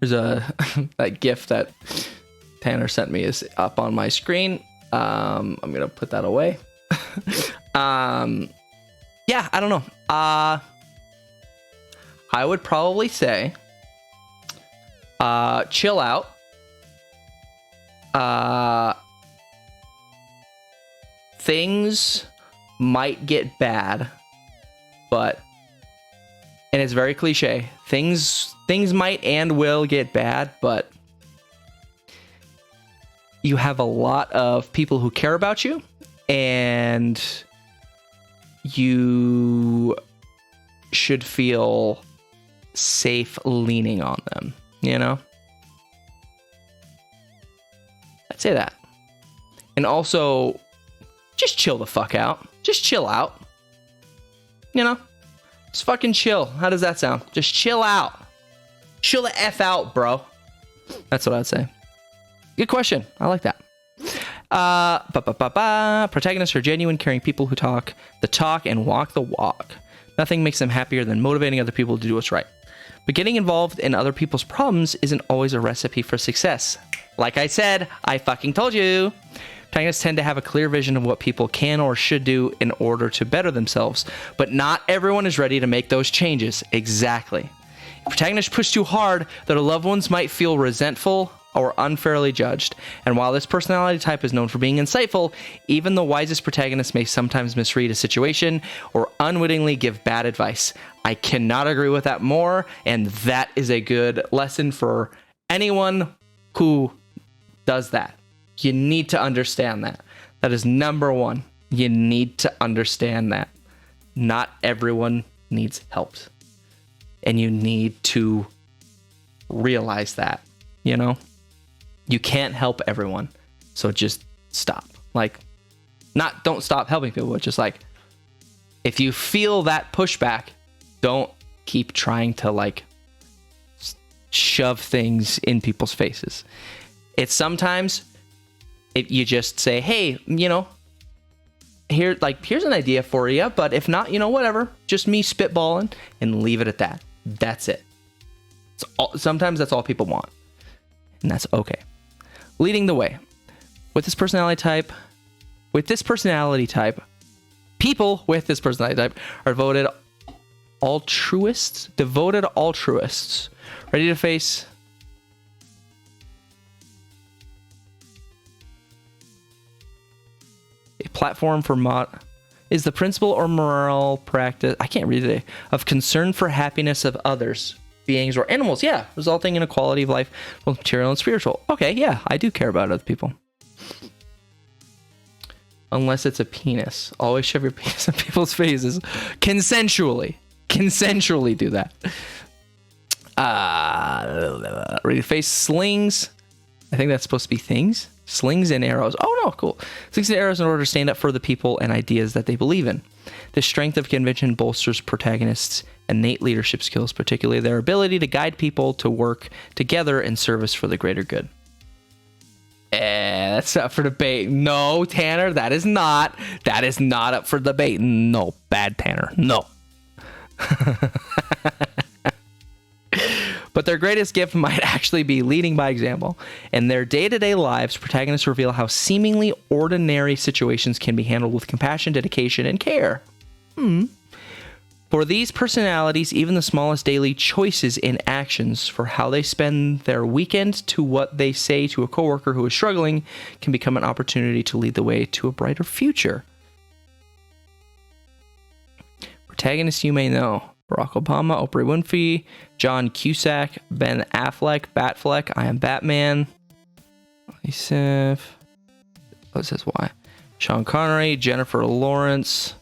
There's that GIF that Tanner sent me is up on my screen. I'm gonna put that away. Yeah, I don't know. I would probably say, chill out. Things might get bad, but, and it's very cliche, things might and will get bad, but you have a lot of people who care about you, and you should feel safe leaning on them, you know? I'd say that. And also, just chill the fuck out. Just chill out. You know? Just fucking chill. How does that sound? Just chill out. Chill the F out, bro. That's what I'd say. Good question. I like that. Protagonists are genuine, caring people who talk the talk and walk the walk. Nothing makes them happier than motivating other people to do what's right. But getting involved in other people's problems isn't always a recipe for success. Like I said, I fucking told you. Protagonists tend to have a clear vision of what people can or should do in order to better themselves, but not everyone is ready to make those changes. Exactly. If protagonists push too hard, their loved ones might feel resentful or unfairly judged. And while this personality type is known for being insightful, even the wisest protagonists may sometimes misread a situation or unwittingly give bad advice. I cannot agree with that more, and that is a good lesson for anyone who does that. You need to understand that. That is number one. You need to understand that. Not everyone needs help. And you need to realize that, you know? You can't help everyone. So just stop. Like, don't stop helping people, but just like, if you feel that pushback, don't keep trying to like shove things in people's faces. It's sometimes if you just say, hey, you know, here's an idea for you, but if not, whatever. Just me spitballing and leave it at that. That's it. Sometimes that's all people want, and that's okay. Leading the way. With this personality type, people with this personality type are devoted altruists, ready to face a platform for is the principle or moral practice, I can't read today, of concern for happiness of others, beings, or animals. Yeah, resulting in a quality of life, both material and spiritual. Okay, yeah, I do care about other people. Unless it's a penis. Always shove your penis in people's faces. Consensually do that. Ready to face slings. I think that's supposed to be things. Slings and arrows. Oh no, cool. Slings and arrows in order to stand up for the people and ideas that they believe in. The strength of conviction bolsters protagonists' innate leadership skills, particularly their ability to guide people to work together in service for the greater good. That's up for debate. No, Tanner, that is not up for debate. No, bad Tanner. No. But their greatest gift might actually be leading by example. In their day-to-day lives, protagonists reveal how seemingly ordinary situations can be handled with compassion, dedication, and care. For these personalities, even the smallest daily choices in actions for how they spend their weekend to what they say to a coworker who is struggling can become an opportunity to lead the way to a brighter future. Protagonists you may know: Barack Obama, Oprah Winfrey, John Cusack, Ben Affleck, Batfleck, I Am Batman, Yusuf, it says why, Sean Connery, Jennifer Lawrence,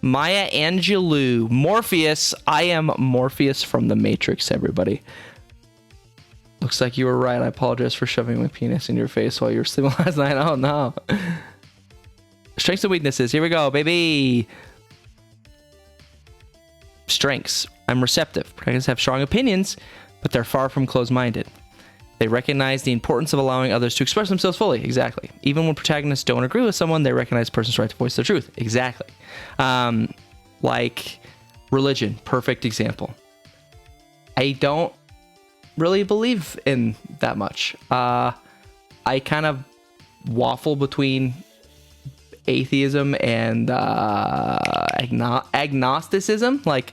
Maya Angelou, Morpheus. I am Morpheus from The Matrix, everybody. Looks like you were right. I apologize for shoving my penis in your face while you were sleeping last night. Oh no. Strengths and weaknesses. Here we go, baby. Strengths. I'm receptive. Protagonists have strong opinions, but they're far from closed-minded. They recognize the importance of allowing others to express themselves fully. Exactly. Even when protagonists don't agree with someone, they recognize the person's right to voice their truth. Exactly. Like religion. Perfect example. I don't really believe in that much. I kind of waffle between atheism and agnosticism. Like,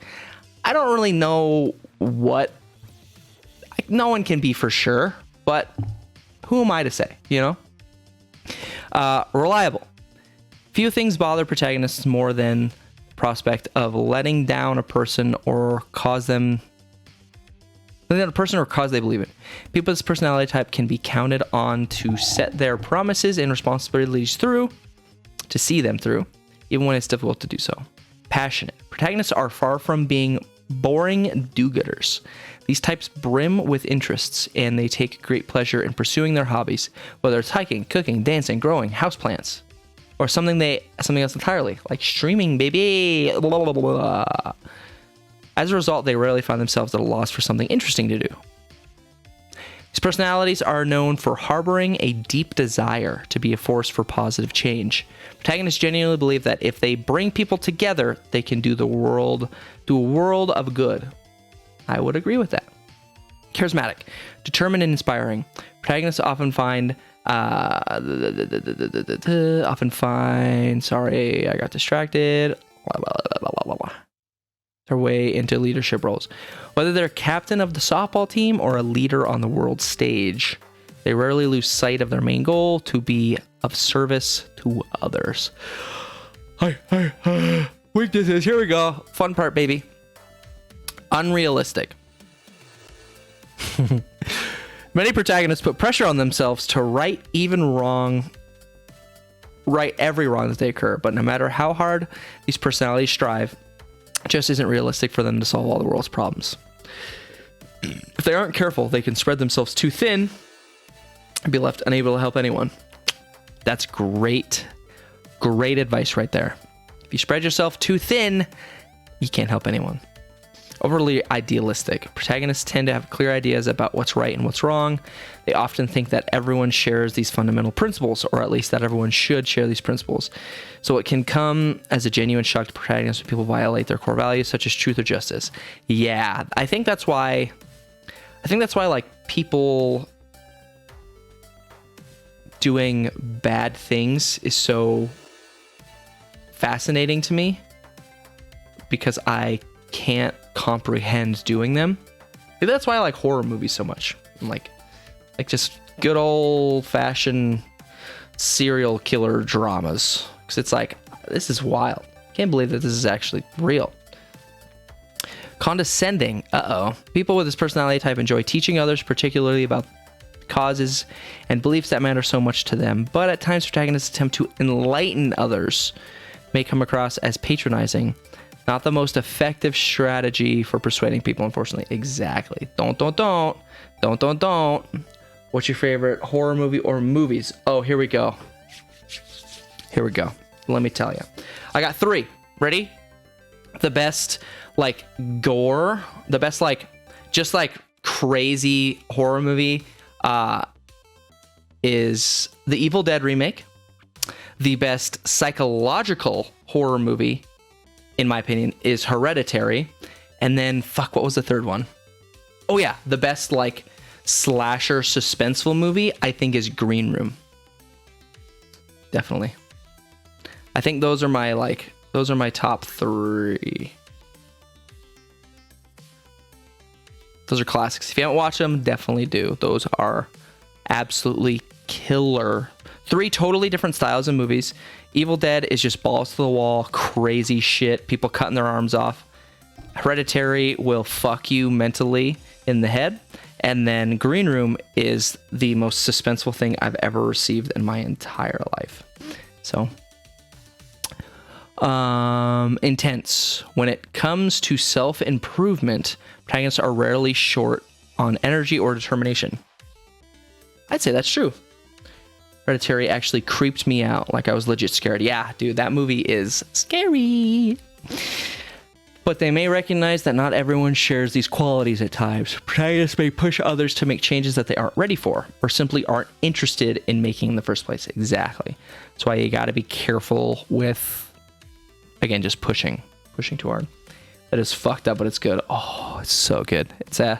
I don't really know what. No one can be for sure, but who am I to say, Reliable. Few things bother protagonists more than the prospect of letting down a person or cause they believe in. People with this personality type can be counted on to set their promises and responsibilities through, to see them through, even when it's difficult to do so. Passionate. Protagonists are far from being boring do-gooders. These types brim with interests, and they take great pleasure in pursuing their hobbies, whether it's hiking, cooking, dancing, growing, houseplants, or something else entirely, like streaming, baby. Blah, blah, blah, blah. As a result, they rarely find themselves at a loss for something interesting to do. These personalities are known for harboring a deep desire to be a force for positive change. Protagonists genuinely believe that if they bring people together, they can do a world of good. I would agree with that. Charismatic, determined, and inspiring. Protagonists often find. Sorry, I got distracted. Their way into leadership roles. Whether they're captain of the softball team or a leader on the world stage, they rarely lose sight of their main goal: to be of service to others. Weaknesses. Here we go. Fun part, baby. Unrealistic. Many protagonists put pressure on themselves to right every wrong that they occur, but no matter how hard these personalities strive, it just isn't realistic for them to solve all the world's problems. If they aren't careful, they can spread themselves too thin and be left unable to help anyone. That's great advice right there. If you spread yourself too thin, you can't help anyone. overly idealistic. Protagonists tend to have clear ideas about what's right and what's wrong. They often think that everyone shares these fundamental principles, or at least that everyone should share these principles. So it can come as a genuine shock to protagonists when people violate their core values, such as truth or justice. Yeah, I think that's why like people doing bad things is so fascinating to me, because I can't comprehend doing them. Maybe that's why I like horror movies so much. Like just good old fashioned serial killer dramas. Because it's like, this is wild. Can't believe that this is actually real. Condescending. People with this personality type enjoy teaching others, particularly about causes and beliefs that matter so much to them. But at times, protagonists attempt to enlighten others, may come across as patronizing. Not the most effective strategy for persuading people, unfortunately. Exactly. Don't. What's your favorite horror movie or movies? Oh, here we go. Let me tell you. I got 3. Ready? The best, like, gore, the best, like, just, like, crazy horror movie is the Evil Dead remake. The best psychological horror movie, in my opinion, is Hereditary. And then, what was the third one? Oh yeah, the best, like, slasher suspenseful movie, I think, is Green Room. Definitely. I think those are my top 3. Those are classics. If you haven't watched them, definitely do. Those are absolutely killer. 3 totally different styles of movies. Evil Dead is just balls to the wall, crazy shit, people cutting their arms off. Hereditary will fuck you mentally in the head. And then Green Room is the most suspenseful thing I've ever received in my entire life. So, intense. When it comes to self-improvement, protagonists are rarely short on energy or determination. I'd say that's true. Hereditary actually creeped me out. Like, I was legit scared. Yeah, dude, that movie is scary. But they may recognize that not everyone shares these qualities at times. Protagonists may push others to make changes that they aren't ready for, or simply aren't interested in making in the first place. Exactly. That's why you got to be careful with, again, just pushing too hard. That is fucked up, but it's good. Oh, it's so good. It's a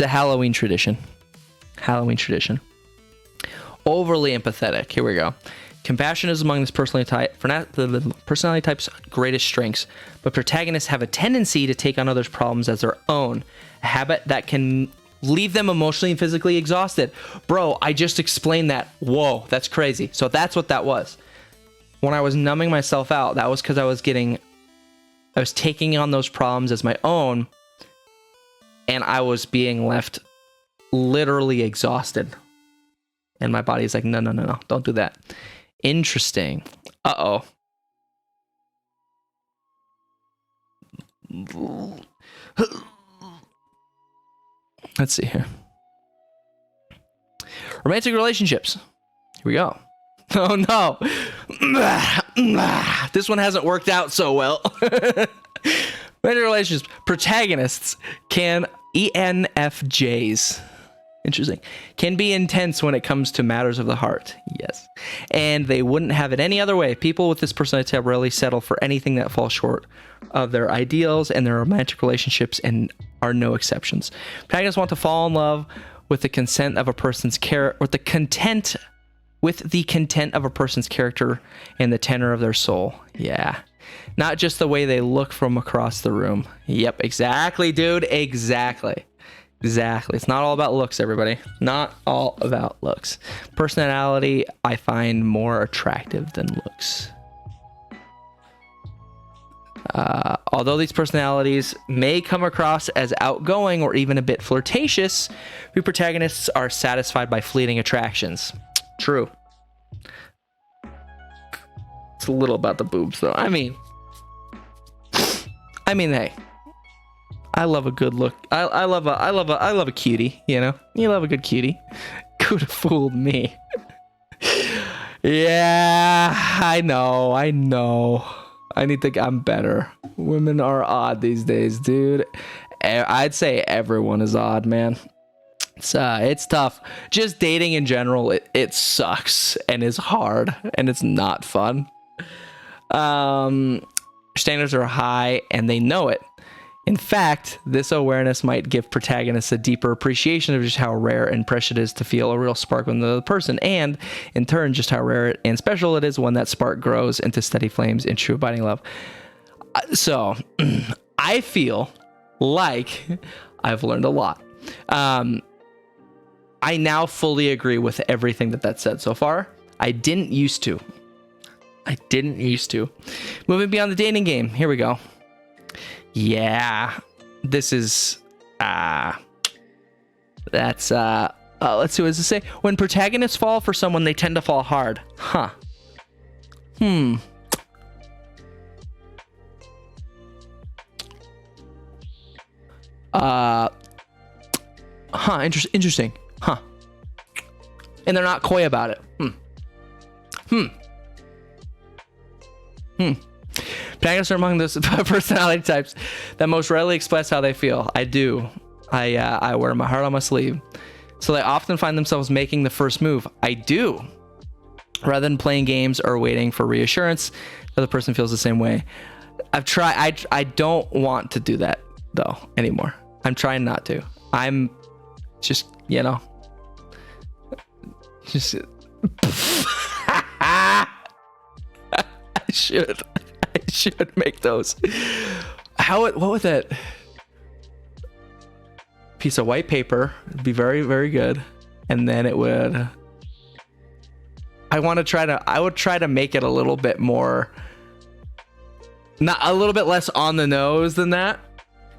Halloween tradition. Overly empathetic. Here we go. Compassion is among this personality type's greatest strengths, but protagonists have a tendency to take on others' problems as their own, a habit that can leave them emotionally and physically exhausted. Bro, I just explained that. Whoa, that's crazy. So that's what that was. When I was numbing myself out, that was because I was taking on those problems as my own, and I was being left literally exhausted. And my body's like, no, don't do that. Interesting. Uh-oh. Let's see here. Romantic relationships. Here we go. Oh no. This one hasn't worked out so well. Romantic relationships. Protagonists can ENFJs. Interesting. Can be intense when it comes to matters of the heart. Yes. And they wouldn't have it any other way. People with this personality type rarely settle for anything that falls short of their ideals, and their romantic relationships and are no exceptions. Protagonists want to fall in love with the consent of a person's with the content of a person's character and the tenor of their soul. Yeah. Not just the way they look from across the room. Yep, exactly, dude. Exactly. It's not all about looks, everybody. Not all about looks. Personality, I find more attractive than looks. Although these personalities may come across as outgoing or even a bit flirtatious, we protagonists are satisfied by fleeting attractions. True. It's a little about the boobs, though. I mean, hey. I love a good look. I love a cutie, you know? You love a good cutie. Could have fooled me. Yeah, I know. I'm better. Women are odd these days, dude. I'd say everyone is odd, man. It's tough. Just dating in general, it sucks and is hard and it's not fun. Standards are high and they know it. In fact, this awareness might give protagonists a deeper appreciation of just how rare and precious it is to feel a real spark with another person, and in turn, just how rare and special it is when that spark grows into steady flames and true abiding love. So, I feel like I've learned a lot. I now fully agree with everything that said so far. I didn't used to. Moving beyond the dating game. Here we go. Yeah, this is let's see, what does it say? When protagonists fall for someone, they tend to fall hard. Interesting. And they're not coy about it. Protagonists are among those personality types that most readily express how they feel. I do. I wear my heart on my sleeve. So they often find themselves making the first move. I do. Rather than playing games or waiting for reassurance, the other person feels the same way. I've tried. I don't want to do that though anymore. I'm trying not to. I'm just, I should make those. What would that piece of white paper be? Very, very good. And then it would, I would try to make it a little bit more, not a little bit less on the nose than that.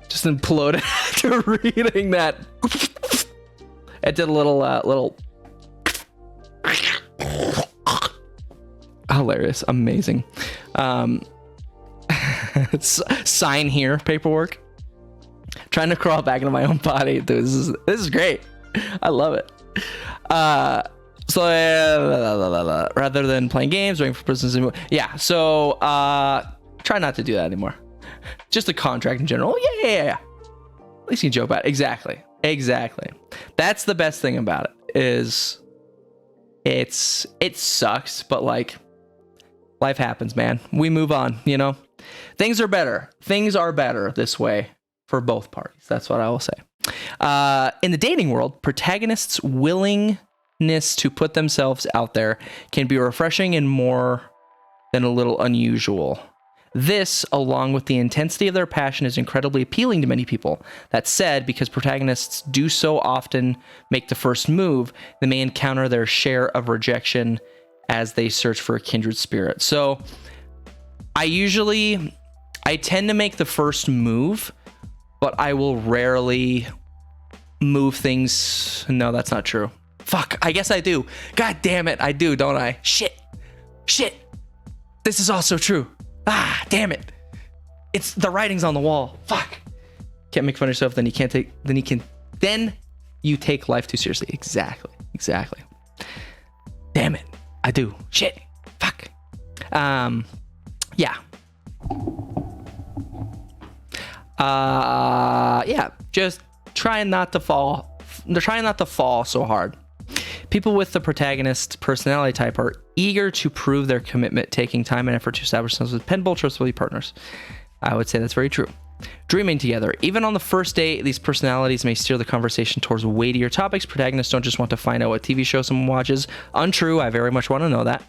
Just implode it after reading that. It did a little hilarious, amazing. Sign here paperwork. Trying to crawl back into my own body. Dude, this is great. I love it. So rather than playing games, waiting for persons to move. Yeah. So try not to do that anymore. Just a contract in general. Yeah. At least you can joke about it. Exactly. That's the best thing about it. Is it sucks, but like life happens, man. We move on, Things are better this way for both parties. That's what I will say. In the dating world, protagonists' willingness to put themselves out there can be refreshing and more than a little unusual. This, along with the intensity of their passion, is incredibly appealing to many people. That said, because protagonists do so often make the first move, they may encounter their share of rejection as they search for a kindred spirit. So I tend to make the first move, but I will rarely move things. No, that's not true. Fuck, I guess I do. God damn it, I do, don't I? Shit. This is also true. Damn it. It's the writing's on the wall. Fuck. Can't make fun of yourself, then you take life too seriously. Exactly. Damn it. I do. Shit. Fuck. Yeah. Just trying not to fall. They're trying not to fall so hard. People with the protagonist personality type are eager to prove their commitment, taking time and effort to establish themselves as dependable, trustworthy partners. I would say that's very true. Dreaming together. Even on the first date, these personalities may steer the conversation towards weightier topics. Protagonists don't just want to find out what TV show someone watches. Untrue. I very much want to know that.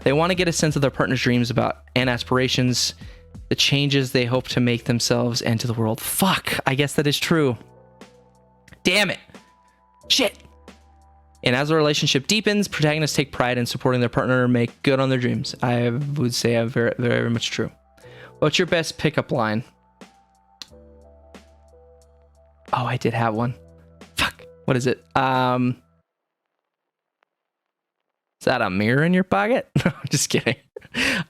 They want to get a sense of their partner's dreams about and aspirations, the changes they hope to make themselves and to the world. Fuck. I guess that is true. Damn it. Shit. And as the relationship deepens, protagonists take pride in supporting their partner and make good on their dreams. I would say very, very much true. What's your best pickup line? Oh, I did have one. Fuck. What is it? Is that a mirror in your pocket? No, just kidding.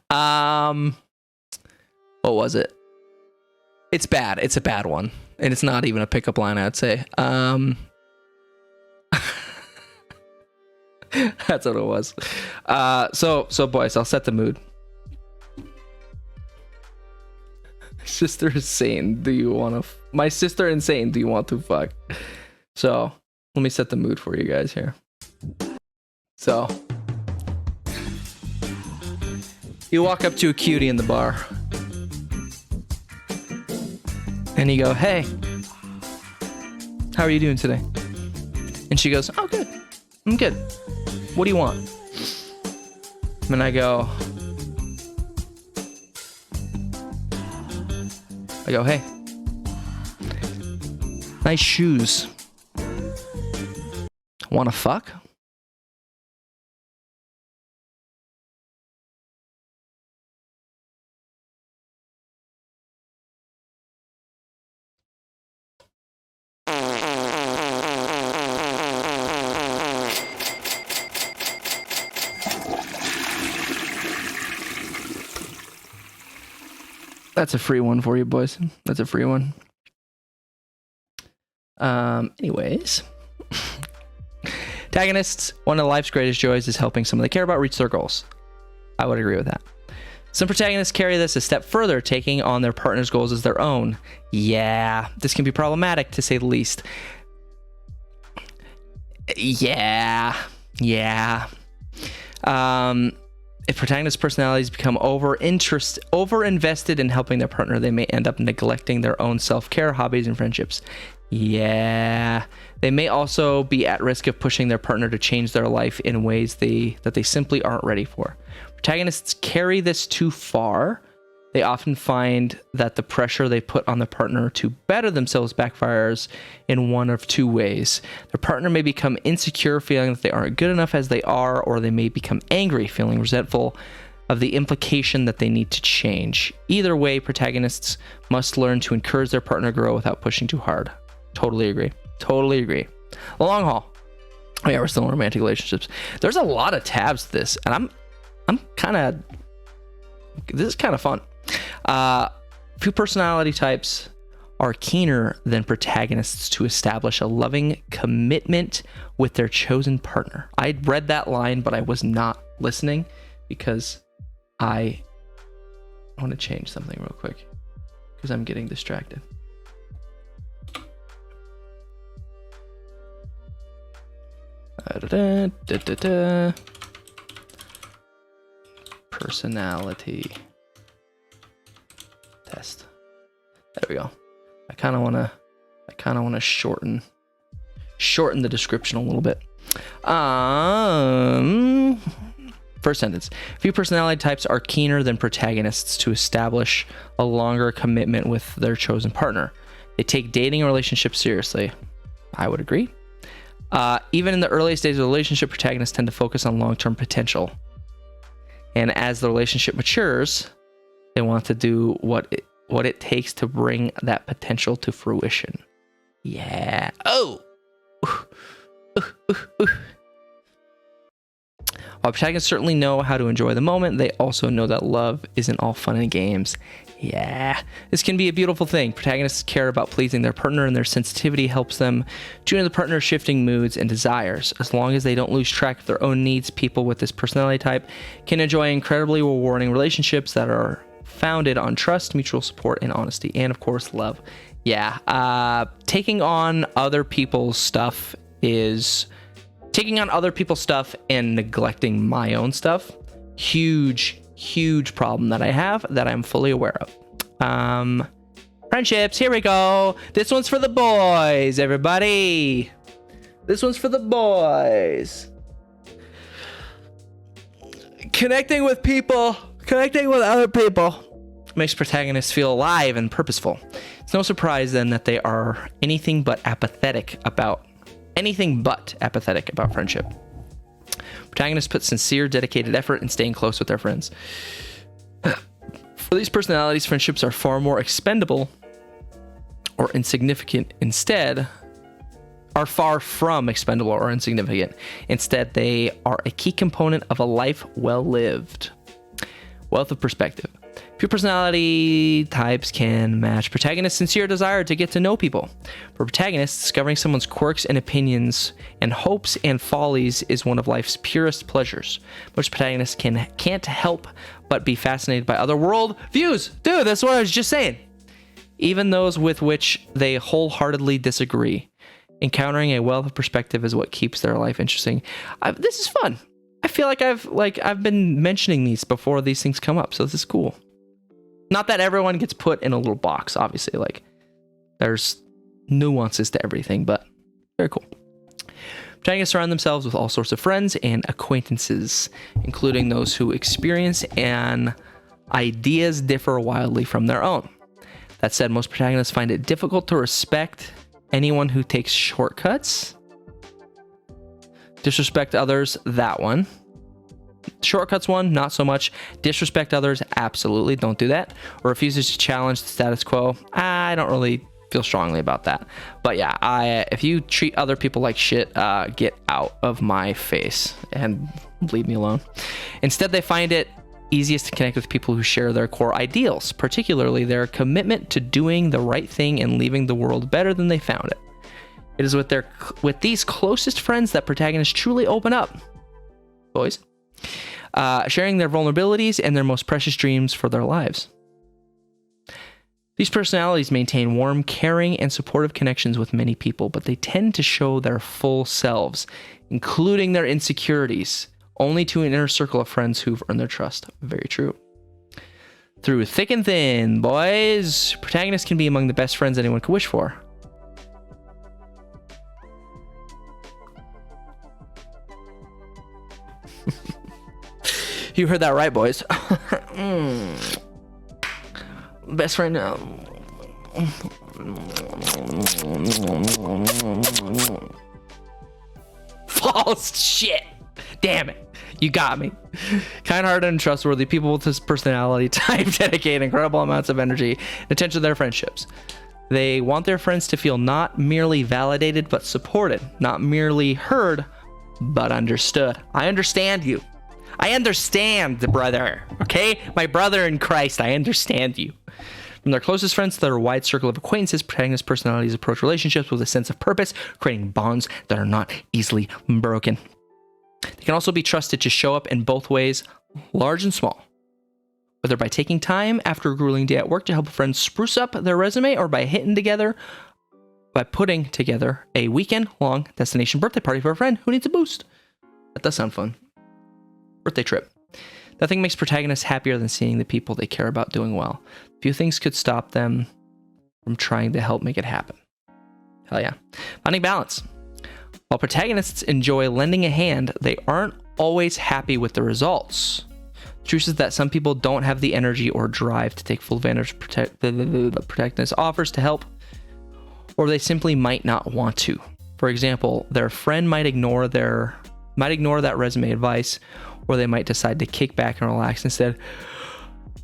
What was it? It's bad. It's a bad one. And it's not even a pickup line, I'd say. That's what it was. So boys, I'll set the mood. sister is sane. Do you want to? My sister insane. Do you want to fuck? So let me set the mood for you guys here. So you walk up to a cutie in the bar, and you go, "Hey, how are you doing today?" And she goes, "Oh, good. I'm good. What do you want?" And I go, "Hey, nice shoes. Wanna fuck?" That's a free one for you, boys. That's a free one. Anyways. Protagonists, one of life's greatest joys is helping someone they care about reach their goals. I would agree with that. Some protagonists carry this a step further, taking on their partner's goals as their own. Yeah, this can be problematic to say the least. Yeah. If protagonist personalities become over-invested in helping their partner, they may end up neglecting their own self-care, hobbies, and friendships. Yeah. They may also be at risk of pushing their partner to change their life in ways that they simply aren't ready for. Protagonists carry this too far. They often find that the pressure they put on the partner to better themselves backfires in one of two ways. Their partner may become insecure, feeling that they aren't good enough as they are, or they may become angry, feeling resentful of the implication that they need to change. Either way, protagonists must learn to encourage their partner to grow without pushing too hard. Totally agree. The long haul. Oh yeah, we're still in romantic relationships. There's a lot of tabs to this, and this is kind of fun. Few personality types are keener than protagonists to establish a loving commitment with their chosen partner. I read that line, but I was not listening because I want to change something real quick because I'm getting distracted. Personality test. There we go. I kind of want to shorten the description a little bit. First sentence. Few personality types are keener than protagonists to establish a longer commitment with their chosen partner. They take dating and relationships seriously. I would agree. Even in the earliest days of the relationship, protagonists tend to focus on long-term potential. And as the relationship matures, they want to do what it takes to bring that potential to fruition. Yeah. Oh. While protagonists certainly know how to enjoy the moment, they also know that love isn't all fun and games. Yeah. This can be a beautiful thing. Protagonists care about pleasing their partner, and their sensitivity helps them tune in the partner's shifting moods and desires. As long as they don't lose track of their own needs, people with this personality type can enjoy incredibly rewarding relationships that are founded on trust, mutual support, and honesty, and of course, love. Yeah. Taking on other people's stuff and neglecting my own stuff. Huge problem that I have that I'm fully aware of. Friendships, here we go. This one's for the boys, everybody. This one's for the boys. Connecting with other people makes protagonists feel alive and purposeful. It's no surprise then that they are anything but apathetic about friendship. Protagonists put sincere, dedicated effort in staying close with their friends. For these personalities, friendships are far more expendable or insignificant. Instead, they are a key component of a life well lived. Wealth of perspective. Few personality types can match protagonists' sincere desire to get to know people. For protagonists, discovering someone's quirks and opinions and hopes and follies is one of life's purest pleasures. Most protagonists can't help but be fascinated by other world views. Dude, that's what I was just saying. even those with which they wholeheartedly disagree. Encountering a wealth of perspective is what keeps their life interesting. This is fun. I feel like I've been mentioning these before these things come up, so this is cool. Not that everyone gets put in a little box, obviously. Like, there's nuances to everything, but very cool. Protagonists surround themselves with all sorts of friends and acquaintances, including those who experience and ideas differ wildly from their own. That said, most protagonists find it difficult to respect anyone who takes shortcuts. Disrespect others, that one. Shortcuts one, not so much. Disrespect others, absolutely, don't do that. Or refuses to challenge the status quo. I don't really feel strongly about that. But yeah, if you treat other people like shit, get out of my face and leave me alone. Instead, they find it easiest to connect with people who share their core ideals, particularly their commitment to doing the right thing and leaving the world better than they found it. It is with these closest friends that protagonists truly open up, boys, sharing their vulnerabilities and their most precious dreams for their lives. These personalities maintain warm, caring, and supportive connections with many people, but they tend to show their full selves, including their insecurities, only to an inner circle of friends who've earned their trust. Very true. Through thick and thin, boys, protagonists can be among the best friends anyone could wish for. You heard that right, boys. Best friend now. False shit. Damn it. You got me. Kind-hearted and trustworthy people with this personality type dedicate incredible amounts of energy and attention to their friendships. They want their friends to feel not merely validated, but supported. Not merely heard, but understood. I understand you. I understand, brother. Okay? My brother in Christ, I understand you. From their closest friends to their wide circle of acquaintances, protagonist personalities approach relationships with a sense of purpose, creating bonds that are not easily broken. They can also be trusted to show up in both ways, large and small. Whether by taking time after a grueling day at work to help a friend spruce up their resume, or by putting together a weekend-long destination birthday party for a friend who needs a boost. That does sound fun. Birthday trip. Nothing makes protagonists happier than seeing the people they care about doing well. Few things could stop them from trying to help make it happen. Hell yeah. Finding balance. While protagonists enjoy lending a hand, they aren't always happy with the results. The truth is that some people don't have the energy or drive to take full advantage of the protagonist offers to help, or they simply might not want to. For example, their friend might ignore that resume advice, or they might decide to kick back and relax instead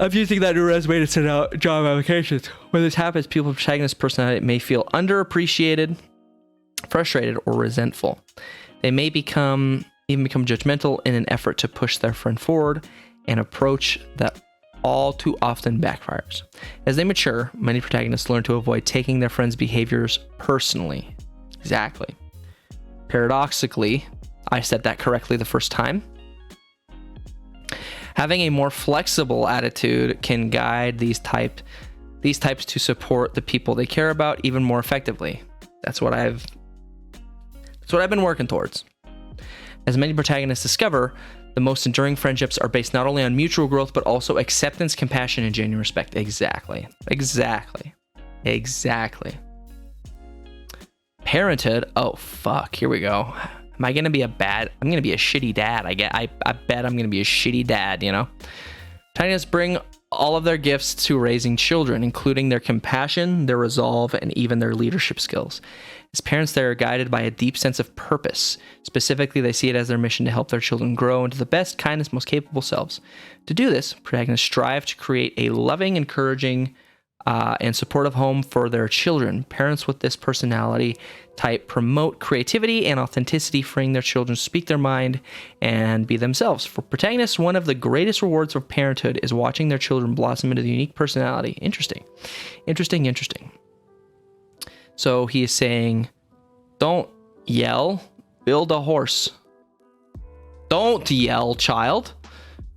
of using that new resume to send out job applications. When this happens, people with protagonist personality may feel underappreciated, frustrated, or resentful. They may even become judgmental in an effort to push their friend forward, an approach that all too often backfires. As they mature, many protagonists learn to avoid taking their friends' behaviors personally. Exactly. Paradoxically, I said that correctly the first time. Having a more flexible attitude can guide these types to support the people they care about even more effectively. That's what I've been working towards. As many protagonists discover, the most enduring friendships are based not only on mutual growth, but also acceptance, compassion, and genuine respect. Exactly. Parenthood. Oh, fuck. Here we go. I'm going to be a shitty dad. I bet I'm going to be a shitty dad, you know? Protagonists bring all of their gifts to raising children, including their compassion, their resolve, and even their leadership skills. As parents, they are guided by a deep sense of purpose. Specifically, they see it as their mission to help their children grow into the best, kindest, most capable selves. To do this, protagonists strive to create a loving, encouraging, and supportive home for their children. Parents with this personality type promote creativity and authenticity, freeing their children to speak their mind and be themselves. For protagonists, one of the greatest rewards of parenthood is watching their children blossom into the unique personality. Interesting. So he is saying, don't yell, build a horse. Don't yell, child.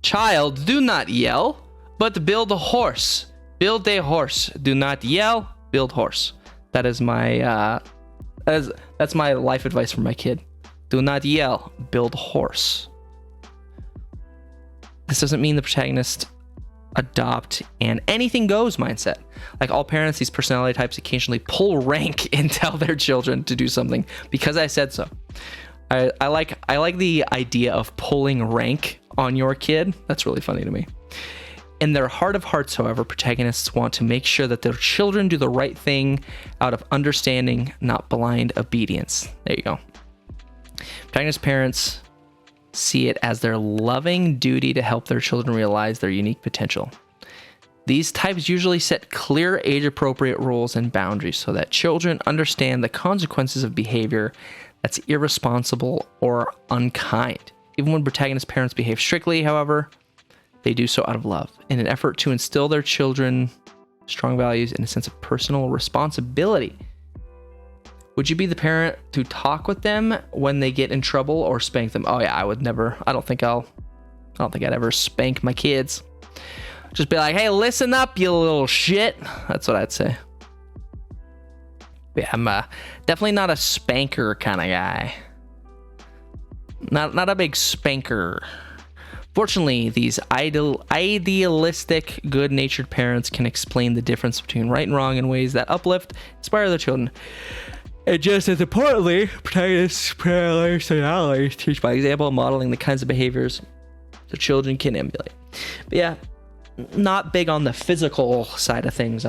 Child, do not yell, but build a horse. Build a horse. Do not yell. Build horse. That is my that's my life advice for my kid. Do not yell. Build horse. This doesn't mean the protagonist adopt an anything goes mindset. Like all parents, these personality types occasionally pull rank and tell their children to do something because I said so. I like the idea of pulling rank on your kid. That's really funny to me. In their heart of hearts, however, protagonists want to make sure that their children do the right thing out of understanding, not blind obedience. There you go. Protagonist parents see it as their loving duty to help their children realize their unique potential. These types usually set clear age-appropriate rules and boundaries so that children understand the consequences of behavior that's irresponsible or unkind. Even when protagonist parents behave strictly, however, they do so out of love in an effort to instill their children strong values and a sense of personal responsibility. Would you be the parent to talk with them when they get in trouble or spank them? Oh yeah, I would never. I don't think I'd ever spank my kids. Just be like, hey, listen up, you little shit. That's what I'd say. Yeah, I'm definitely not a spanker kind of guy. Not a big spanker. Fortunately, these idealistic, good-natured parents can explain the difference between right and wrong in ways that uplift, inspire their children. And just as importantly, protagonists' personalities teach by example, modeling the kinds of behaviors the children can emulate. But yeah, not big on the physical side of things.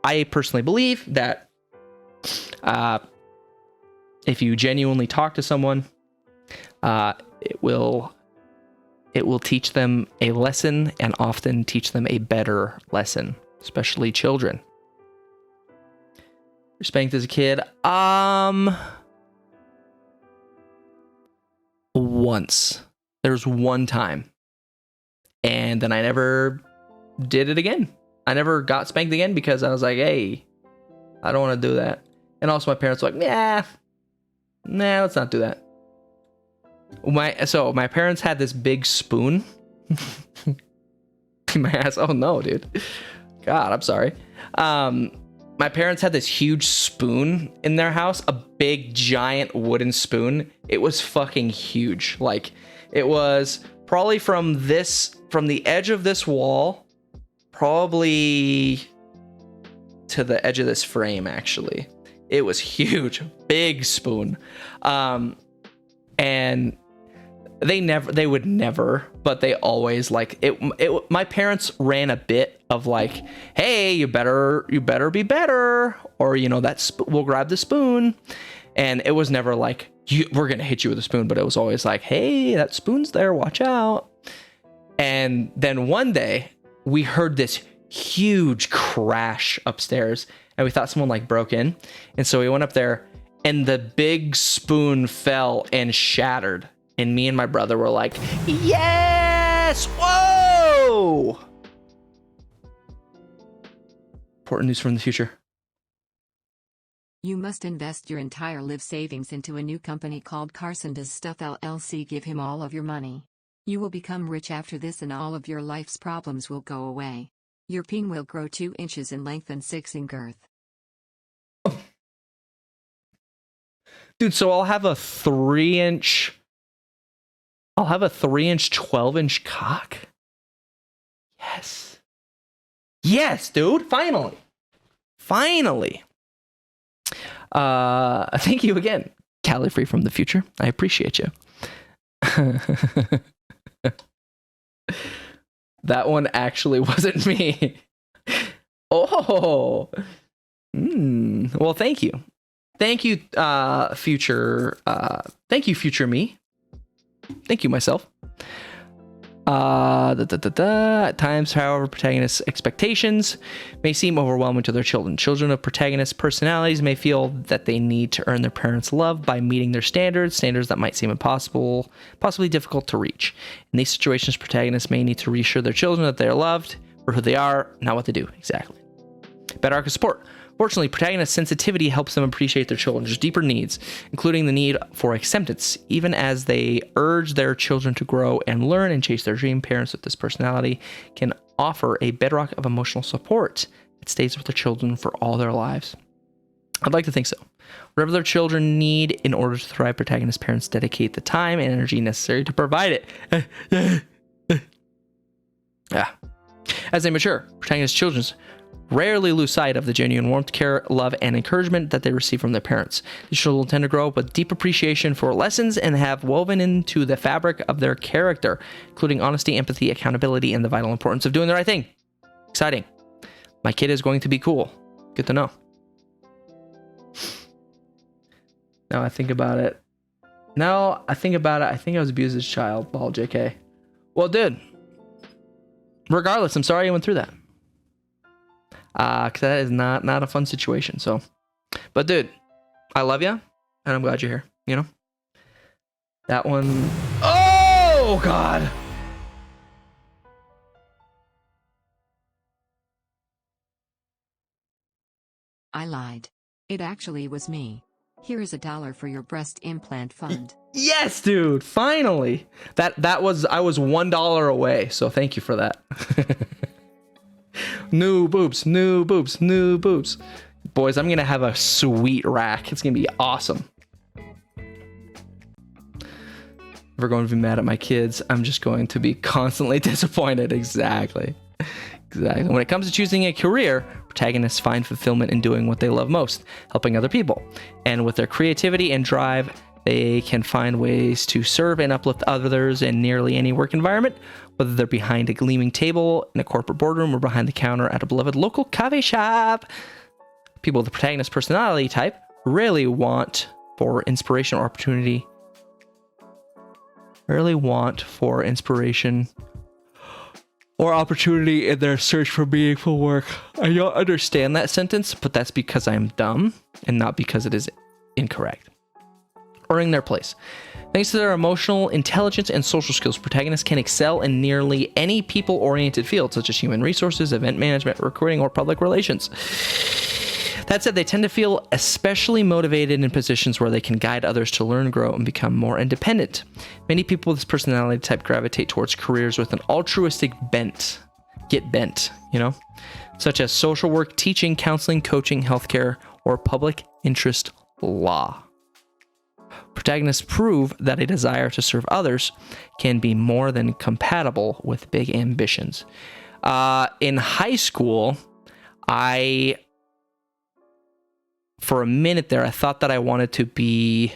I personally believe that if you genuinely talk to someone, it will teach them a lesson and often teach them a better lesson, especially children. You're spanked as a kid? Once. There was one time. And then I never did it again. I never got spanked again because I was like, hey, I don't want to do that. And also my parents were like, nah, let's not do that. So my parents had this big spoon in my ass. Oh no, dude. God, I'm sorry. My parents had this huge spoon in their house, a big giant wooden spoon. It was fucking huge. Like it was probably from the edge of this wall, probably to the edge of this frame, actually. It was huge, big spoon. And they would never, but they always like it. My parents ran a bit of like, hey, you better be better, or we'll grab the spoon. And it was never like, we're gonna hit you with a spoon, but it was always like, hey, that spoon's there, watch out. And then one day we heard this huge crash upstairs, and we thought someone like broke in, and so we went up there. And the big spoon fell and shattered. And me and my brother were like, yes! Whoa! Important news from the future. You must invest your entire life savings into a new company called Carson Does Stuff LLC. Give him all of your money. You will become rich after this and all of your life's problems will go away. Your peen will grow 2 inches in length and 6 in girth. Dude, so I'll have a 3-inch 12-inch cock? Yes. Yes, dude, finally. Thank you again, CALEE Free from the future. I appreciate you. That one actually wasn't me. Oh. Well, thank you. Thank you, future me. Thank you, myself. At times, however, protagonists' expectations may seem overwhelming to their children. Children of protagonists' personalities may feel that they need to earn their parents' love by meeting their standards that might seem impossible, possibly difficult to reach. In these situations, protagonists may need to reassure their children that they are loved for who they are, not what they do. Exactly. Better arc of support. Fortunately, protagonist sensitivity helps them appreciate their children's deeper needs, including the need for acceptance, even as they urge their children to grow and learn and chase their dream. Parents with this personality can offer a bedrock of emotional support that stays with their children for all their lives. I'd like to think so. Whatever their children need in order to thrive, protagonist parents dedicate the time and energy necessary to provide it. Yeah. As they mature, protagonist children rarely lose sight of the genuine warmth, care, love, and encouragement that they receive from their parents. These children tend to grow up with deep appreciation for lessons and have woven into the fabric of their character, including honesty, empathy, accountability, and the vital importance of doing the right thing. Exciting. My kid is going to be cool. Good to know. Now I think about it. I think I was abused as a child. Lol, JK. Well, dude. Regardless, I'm sorry I went through that. Because that is not a fun situation. So, but dude, I love you, and I'm glad you're here. You know, that one. Oh God. I lied. It actually was me. Here is $1 for your breast implant fund. Yes, dude. Finally. I was $1 away. So thank you for that. New boobs. Boys, I'm going to have a sweet rack. It's going to be awesome. If we're going to be mad at my kids, I'm just going to be constantly disappointed. Exactly. When it comes to choosing a career, protagonists find fulfillment in doing what they love most, helping other people. And with their creativity and drive, they can find ways to serve and uplift others in nearly any work environment, whether they're behind a gleaming table in a corporate boardroom or behind the counter at a beloved local coffee shop. People with the protagonist personality type rarely want for inspiration or opportunity. In their search for meaningful work. I don't understand that sentence, but that's because I'm dumb and not because it is incorrect. Earning their place. Thanks to their emotional intelligence and social skills, protagonists can excel in nearly any people-oriented field, such as human resources, event management, recruiting, or public relations. That said, they tend to feel especially motivated in positions where they can guide others to learn, grow, and become more independent. Many people with this personality type gravitate towards careers with an altruistic bent. Get bent, such as social work, teaching, counseling, coaching, healthcare, or public interest law. Protagonists prove that a desire to serve others can be more than compatible with big ambitions. In high school, for a minute there, I thought that I wanted to be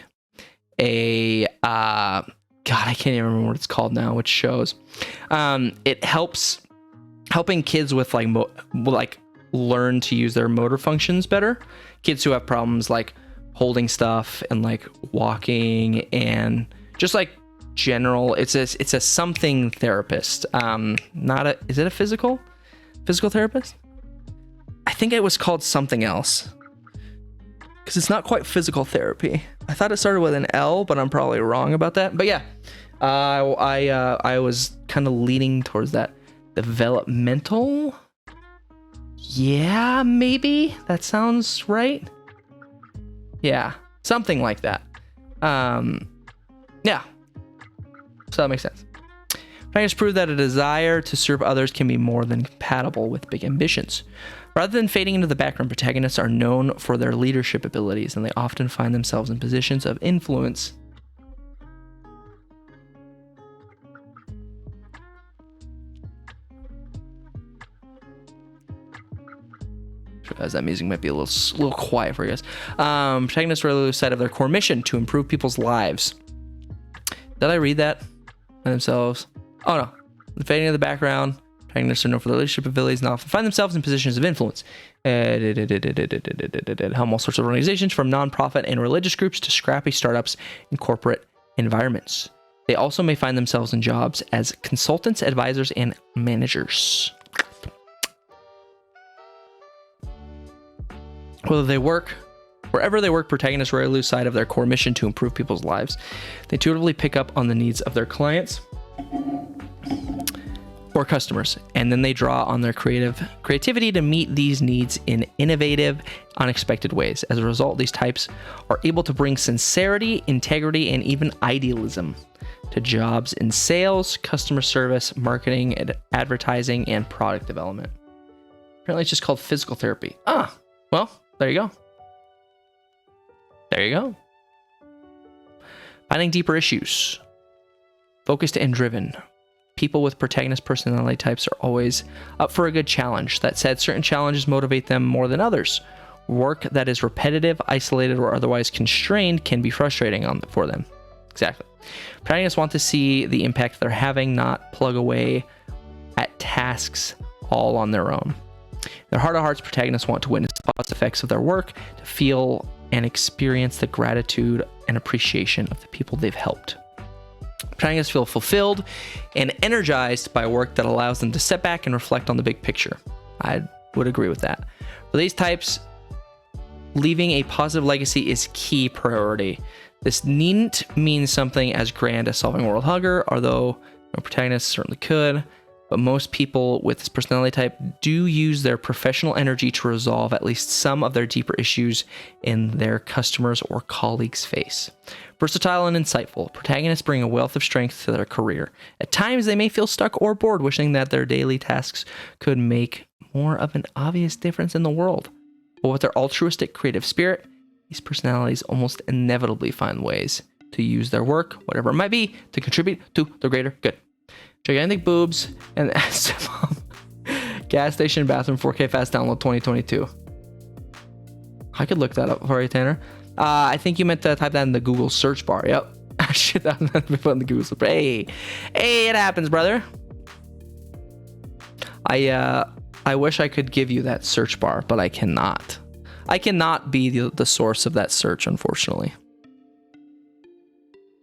a, God, I can't even remember what it's called now, which shows. It helping kids with learn to use their motor functions better. Kids who have problems like holding stuff and like walking and just like general, it's a something therapist. Is it a physical therapist? I think it was called something else. Because it's not quite physical therapy. I thought it started with an L, but I'm probably wrong about that. But yeah, I was kind of leaning towards that. Developmental? Yeah, maybe. That sounds right. Yeah, something like that. Yeah. So that makes sense. Protagonists prove that a desire to serve others can be more than compatible with big ambitions. Rather than fading into the background, protagonists are known for their leadership abilities, and they often find themselves in positions of influence. As that music might be a little quiet for you guys. Protagonists rarely lose sight of their core mission to improve people's lives. Did I read that by themselves? Oh no. Fading into the background. Protagonists are known for their leadership abilities and often find themselves in positions of influence. Helm all sorts of organizations, from nonprofit and religious groups to scrappy startups and corporate environments. They also may find themselves in jobs as consultants, advisors, and managers. Wherever they work, protagonists rarely lose sight of their core mission to improve people's lives. They intuitively pick up on the needs of their clients or customers, and then they draw on their creativity to meet these needs in innovative, unexpected ways. As a result, these types are able to bring sincerity, integrity, and even idealism to jobs in sales, customer service, marketing, advertising, and product development. Apparently it's just called physical therapy. Well, there you go. There you go. Finding deeper issues. Focused and driven. People with protagonist personality types are always up for a good challenge. That said, certain challenges motivate them more than others. Work that is repetitive, isolated, or otherwise constrained can be frustrating for them. Exactly. Protagonists want to see the impact they're having, not plug away at tasks all on their own. In their heart of hearts, protagonists want to witness the positive effects of their work, to feel and experience the gratitude and appreciation of the people they've helped. Protagonists feel fulfilled and energized by work that allows them to step back and reflect on the big picture. I would agree with that. For these types, leaving a positive legacy is key priority. This needn't mean something as grand as solving world hunger, although protagonists certainly could. But most people with this personality type do use their professional energy to resolve at least some of their deeper issues in their customers' or colleagues' face. Versatile and insightful, protagonists bring a wealth of strength to their career. At times, they may feel stuck or bored, wishing that their daily tasks could make more of an obvious difference in the world. But with their altruistic, creative spirit, these personalities almost inevitably find ways to use their work, whatever it might be, to contribute to the greater good. Gigantic boobs and gas station bathroom 4K fast download 2022. I could look that up for you, Tanner. I think you meant to type that in the Google search bar. Yep. Shit, that meant to be put in the Google search bar. Hey, it happens, brother. I wish I could give you that search bar, but I cannot. I cannot be the source of that search, unfortunately.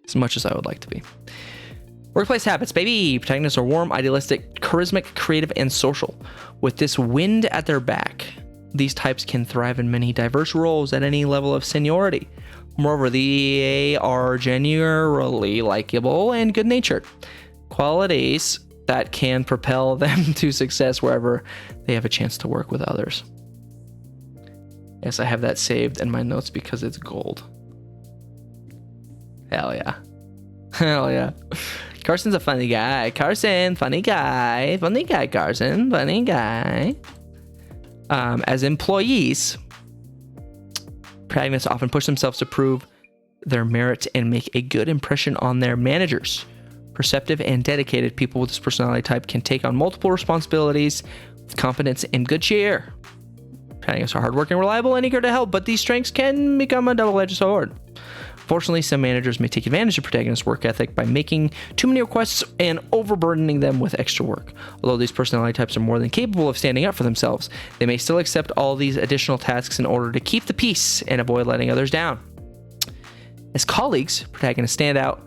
As much as I would like to be. Workplace habits, baby. Protagonists are warm, idealistic, charismatic, creative, and social. With this wind at their back, these types can thrive in many diverse roles at any level of seniority. Moreover, they are genuinely likable and good-natured. Qualities that can propel them to success wherever they have a chance to work with others. Yes, I have that saved in my notes because it's gold. Hell yeah. Hell yeah. Carson's a funny guy. Carson, funny guy. Funny guy, Carson. Funny guy. As employees, protagonists often push themselves to prove their merit and make a good impression on their managers. Perceptive and dedicated people with this personality type can take on multiple responsibilities with confidence and good cheer. Protagonists are hardworking, reliable, and eager to help, but these strengths can become a double-edged sword. Fortunately, some managers may take advantage of protagonists' work ethic by making too many requests and overburdening them with extra work. Although these personality types are more than capable of standing up for themselves, they may still accept all these additional tasks in order to keep the peace and avoid letting others down. As colleagues, protagonists stand out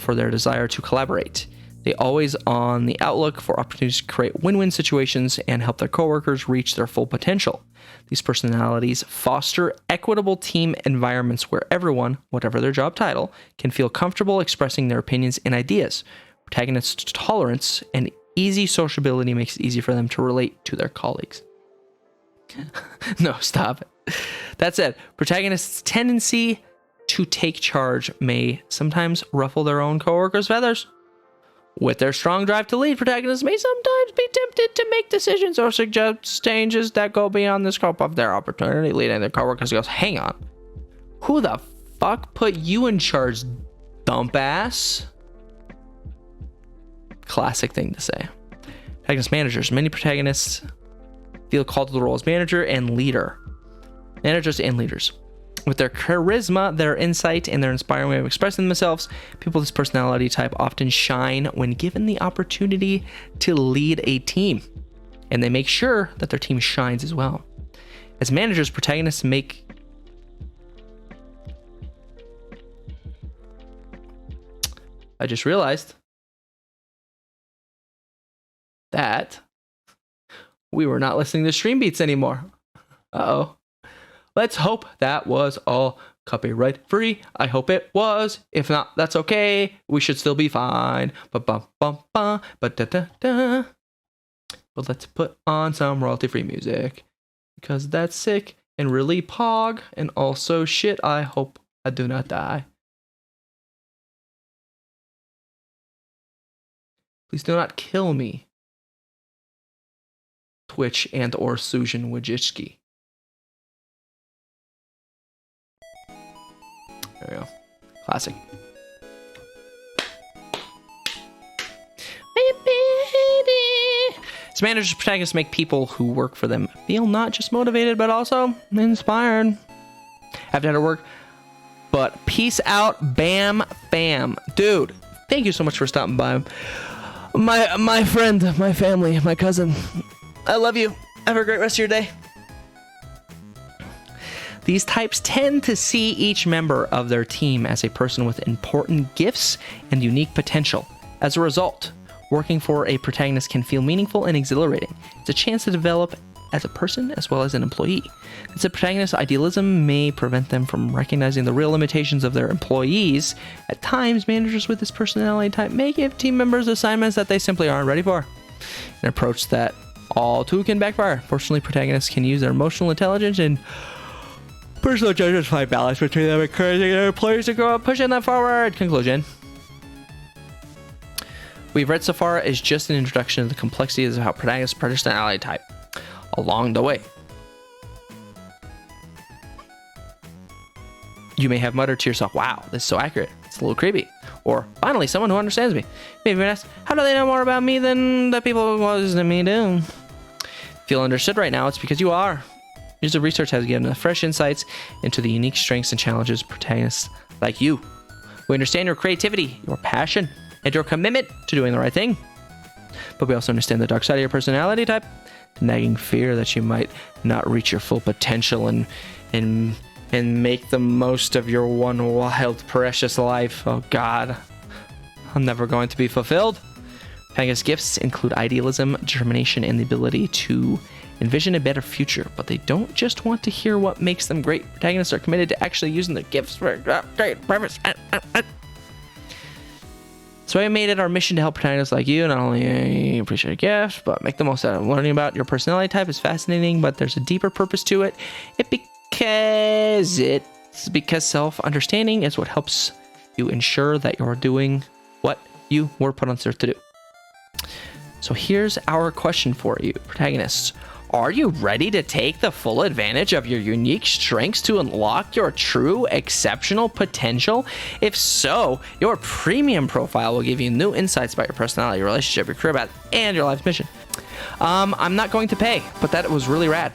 for their desire to collaborate. They always on the outlook for opportunities to create win-win situations and help their coworkers reach their full potential. These personalities foster equitable team environments where everyone, whatever their job title, can feel comfortable expressing their opinions and ideas. Protagonists' tolerance and easy sociability makes it easy for them to relate to their colleagues. No, stop it. That said, protagonists' tendency to take charge may sometimes ruffle their own coworkers' feathers. With their strong drive to lead, protagonists may sometimes be tempted to make decisions or suggest changes that go beyond the scope of their opportunity, leading their coworkers goes, hang on, who the fuck put you in charge, dump ass? Classic thing to say. Protagonist managers. Many protagonists feel called to the role as manager and leader. Managers and leaders. With their charisma, their insight, and their inspiring way of expressing themselves, people with this personality type often shine when given the opportunity to lead a team. And they make sure that their team shines as well. As managers, protagonists make... I just realized that we were not listening to Stream Beats anymore. Uh-oh. Let's hope that was all copyright free. I hope it was. If not, that's okay. We should still be fine. But let's put on some royalty free music because that's sick and really pog and also shit. I hope I do not die. Please do not kill me. Twitch and or Suzhin Wojcicki. There we go. Classic. As managers, protagonists make people who work for them feel not just motivated, but also inspired. Have to head to work, but peace out, bam, fam. Dude, thank you so much for stopping by. My friend, my family, my cousin. I love you. Have a great rest of your day. These types tend to see each member of their team as a person with important gifts and unique potential. As a result, working for a protagonist can feel meaningful and exhilarating. It's a chance to develop as a person as well as an employee. As a protagonist's idealism may prevent them from recognizing the real limitations of their employees. At times, managers with this personality type may give team members assignments that they simply aren't ready for. An approach that all too can backfire. Fortunately, protagonists can use their emotional intelligence and personal judgment to find balance between them, encouraging their employees to grow up, pushing them forward. Conclusion. We've read so far is just an introduction to the complexities of how protagonists personality type. Along the way, you may have muttered to yourself, wow, this is so accurate. It's a little creepy. Or, finally, someone who understands me. Maybe even ask, how do they know more about me than the people closest to me do? If you feel understood right now, it's because you are. Years of research has given us fresh insights into the unique strengths and challenges of protagonists like you. We understand your creativity, your passion, and your commitment to doing the right thing. But we also understand the dark side of your personality type, the nagging fear that you might not reach your full potential and make the most of your one wild, precious life. Oh God, I'm never going to be fulfilled. Protagonist gifts include idealism, determination, and the ability to envision a better future, but they don't just want to hear what makes them great. Protagonists are committed to actually using their gifts for a great purpose. So I made it our mission to help protagonists like you not only appreciate a gift, but make the most out of it. Learning about your personality type is fascinating, but there's a deeper purpose to it. Because self-understanding is what helps you ensure that you're doing what you were put on this earth to do. So here's our question for you, protagonists. Are you ready to take the full advantage of your unique strengths to unlock your true exceptional potential? If so, your premium profile will give you new insights about your personality, your relationship, your career path, and your life's mission. I'm not going to pay, but that was really rad.